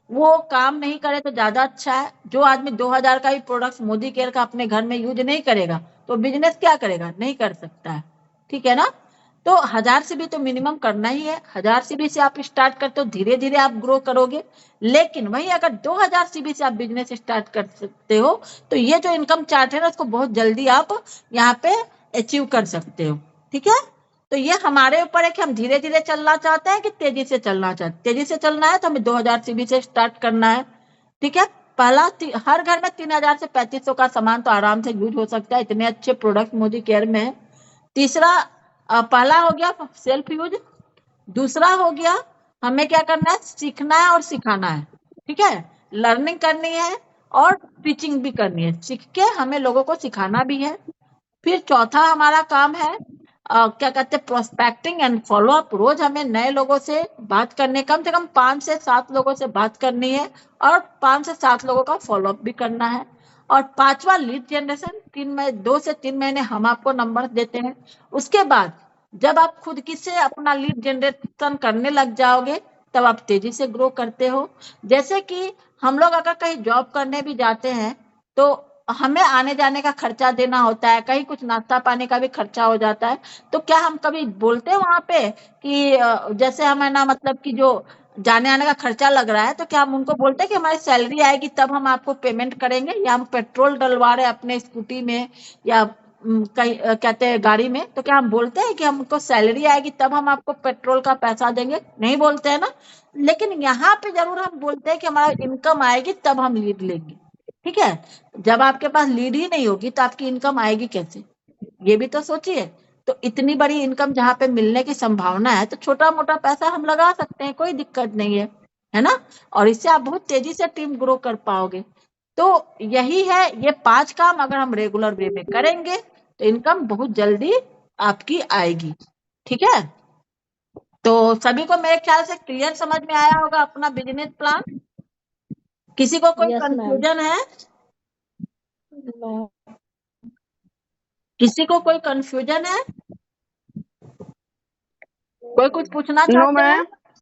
वो काम नहीं करे तो ज्यादा अच्छा है। जो आदमी 2,000 का भी प्रोडक्ट मोदी केयर का अपने घर में यूज नहीं करेगा तो बिजनेस क्या करेगा? नहीं कर सकता है। ठीक है ना? तो 1,000 सीबी तो मिनिमम करना ही है। 1,000 सीबी से आप स्टार्ट करते हो, धीरे धीरे आप ग्रो करोगे। लेकिन वही अगर 2,000 सीबी से आप बिजनेस स्टार्ट कर सकते हो तो ये जो इनकम चार्ट है ना, उसको बहुत जल्दी आप यहाँ पे अचीव कर सकते हो। ठीक है, तो ये हमारे ऊपर है कि हम धीरे धीरे चलना चाहते हैं कि तेजी से चलना चाहते हैं। तेजी से चलना है तो हमें 2,000 सीबी से स्टार्ट करना है। ठीक है, पहला हर घर में 3,000 से 3,500 का सामान तो आराम से यूज हो सकता है, इतने अच्छे प्रोडक्ट मोदी केयर में है। तीसरा, पहला हो गया सेल्फ यूज। दूसरा हो गया हमें क्या करना है? सीखना है और सिखाना है। ठीक है, लर्निंग करनी है और टीचिंग भी करनी है। सीख के हमें लोगों को सिखाना भी है। फिर चौथा हमारा काम है क्या कहते हैं, प्रोस्पेक्टिंग एंड फॉलोअप। रोज हमें नए लोगों से बात करने, कम से कम 5 से 7 लोगों से बात करनी है और 5 से 7 लोगों का फॉलोअप भी करना है। और 5वां लीड जनरेशन, 2 से 3 महीने हम आपको नंबर देते हैं। उसके बाद जब आप खुद की से अपना लीड जनरेशन करने लग जाओगे तब आप तेजी से ग्रो करते हो। जैसे कि हम लोग अगर कहीं जॉब करने भी जाते हैं तो हमें आने जाने का खर्चा देना होता है, कहीं कुछ नाश्ता पानी का भी खर्चा हो जाता है। तो क्या हम कभी बोलते हैं वहां पे कि जैसे हमें ना, मतलब कि जो जाने आने का खर्चा लग रहा है तो क्या हम उनको बोलते हैं कि हमारी सैलरी आएगी तब हम आपको पेमेंट करेंगे, या हम पेट्रोल डलवा रहे हैं अपने स्कूटी में या कहीं कहते हैं गाड़ी में, तो क्या हम बोलते हैं कि हमको सैलरी आएगी तब हम आपको पेट्रोल का पैसा देंगे? नहीं बोलते हैं ना। लेकिन यहाँ पे जरूर हम बोलते हैं कि हमारा इनकम आएगी तब हम लीड लेंगे। ठीक है, जब आपके पास लीड ही नहीं होगी तो आपकी इनकम आएगी कैसे? ये भी तो सोचिए। तो इतनी बड़ी इनकम जहाँ पे मिलने की संभावना है तो छोटा मोटा पैसा हम लगा सकते हैं, कोई दिक्कत नहीं है ना? और इससे आप बहुत तेजी से टीम ग्रो कर पाओगे। तो यही है, ये 5 काम अगर हम रेगुलर वे में करेंगे तो इनकम बहुत जल्दी आपकी आएगी। ठीक है, तो सभी को मेरे ख्याल से क्लियर समझ में आया होगा अपना बिजनेस प्लान। किसी को कोई यस मैम। कंफ्यूजन है? नो। किसी को कोई कंफ्यूजन है? कोई कुछ पूछना नो चाहते हैं? मैम।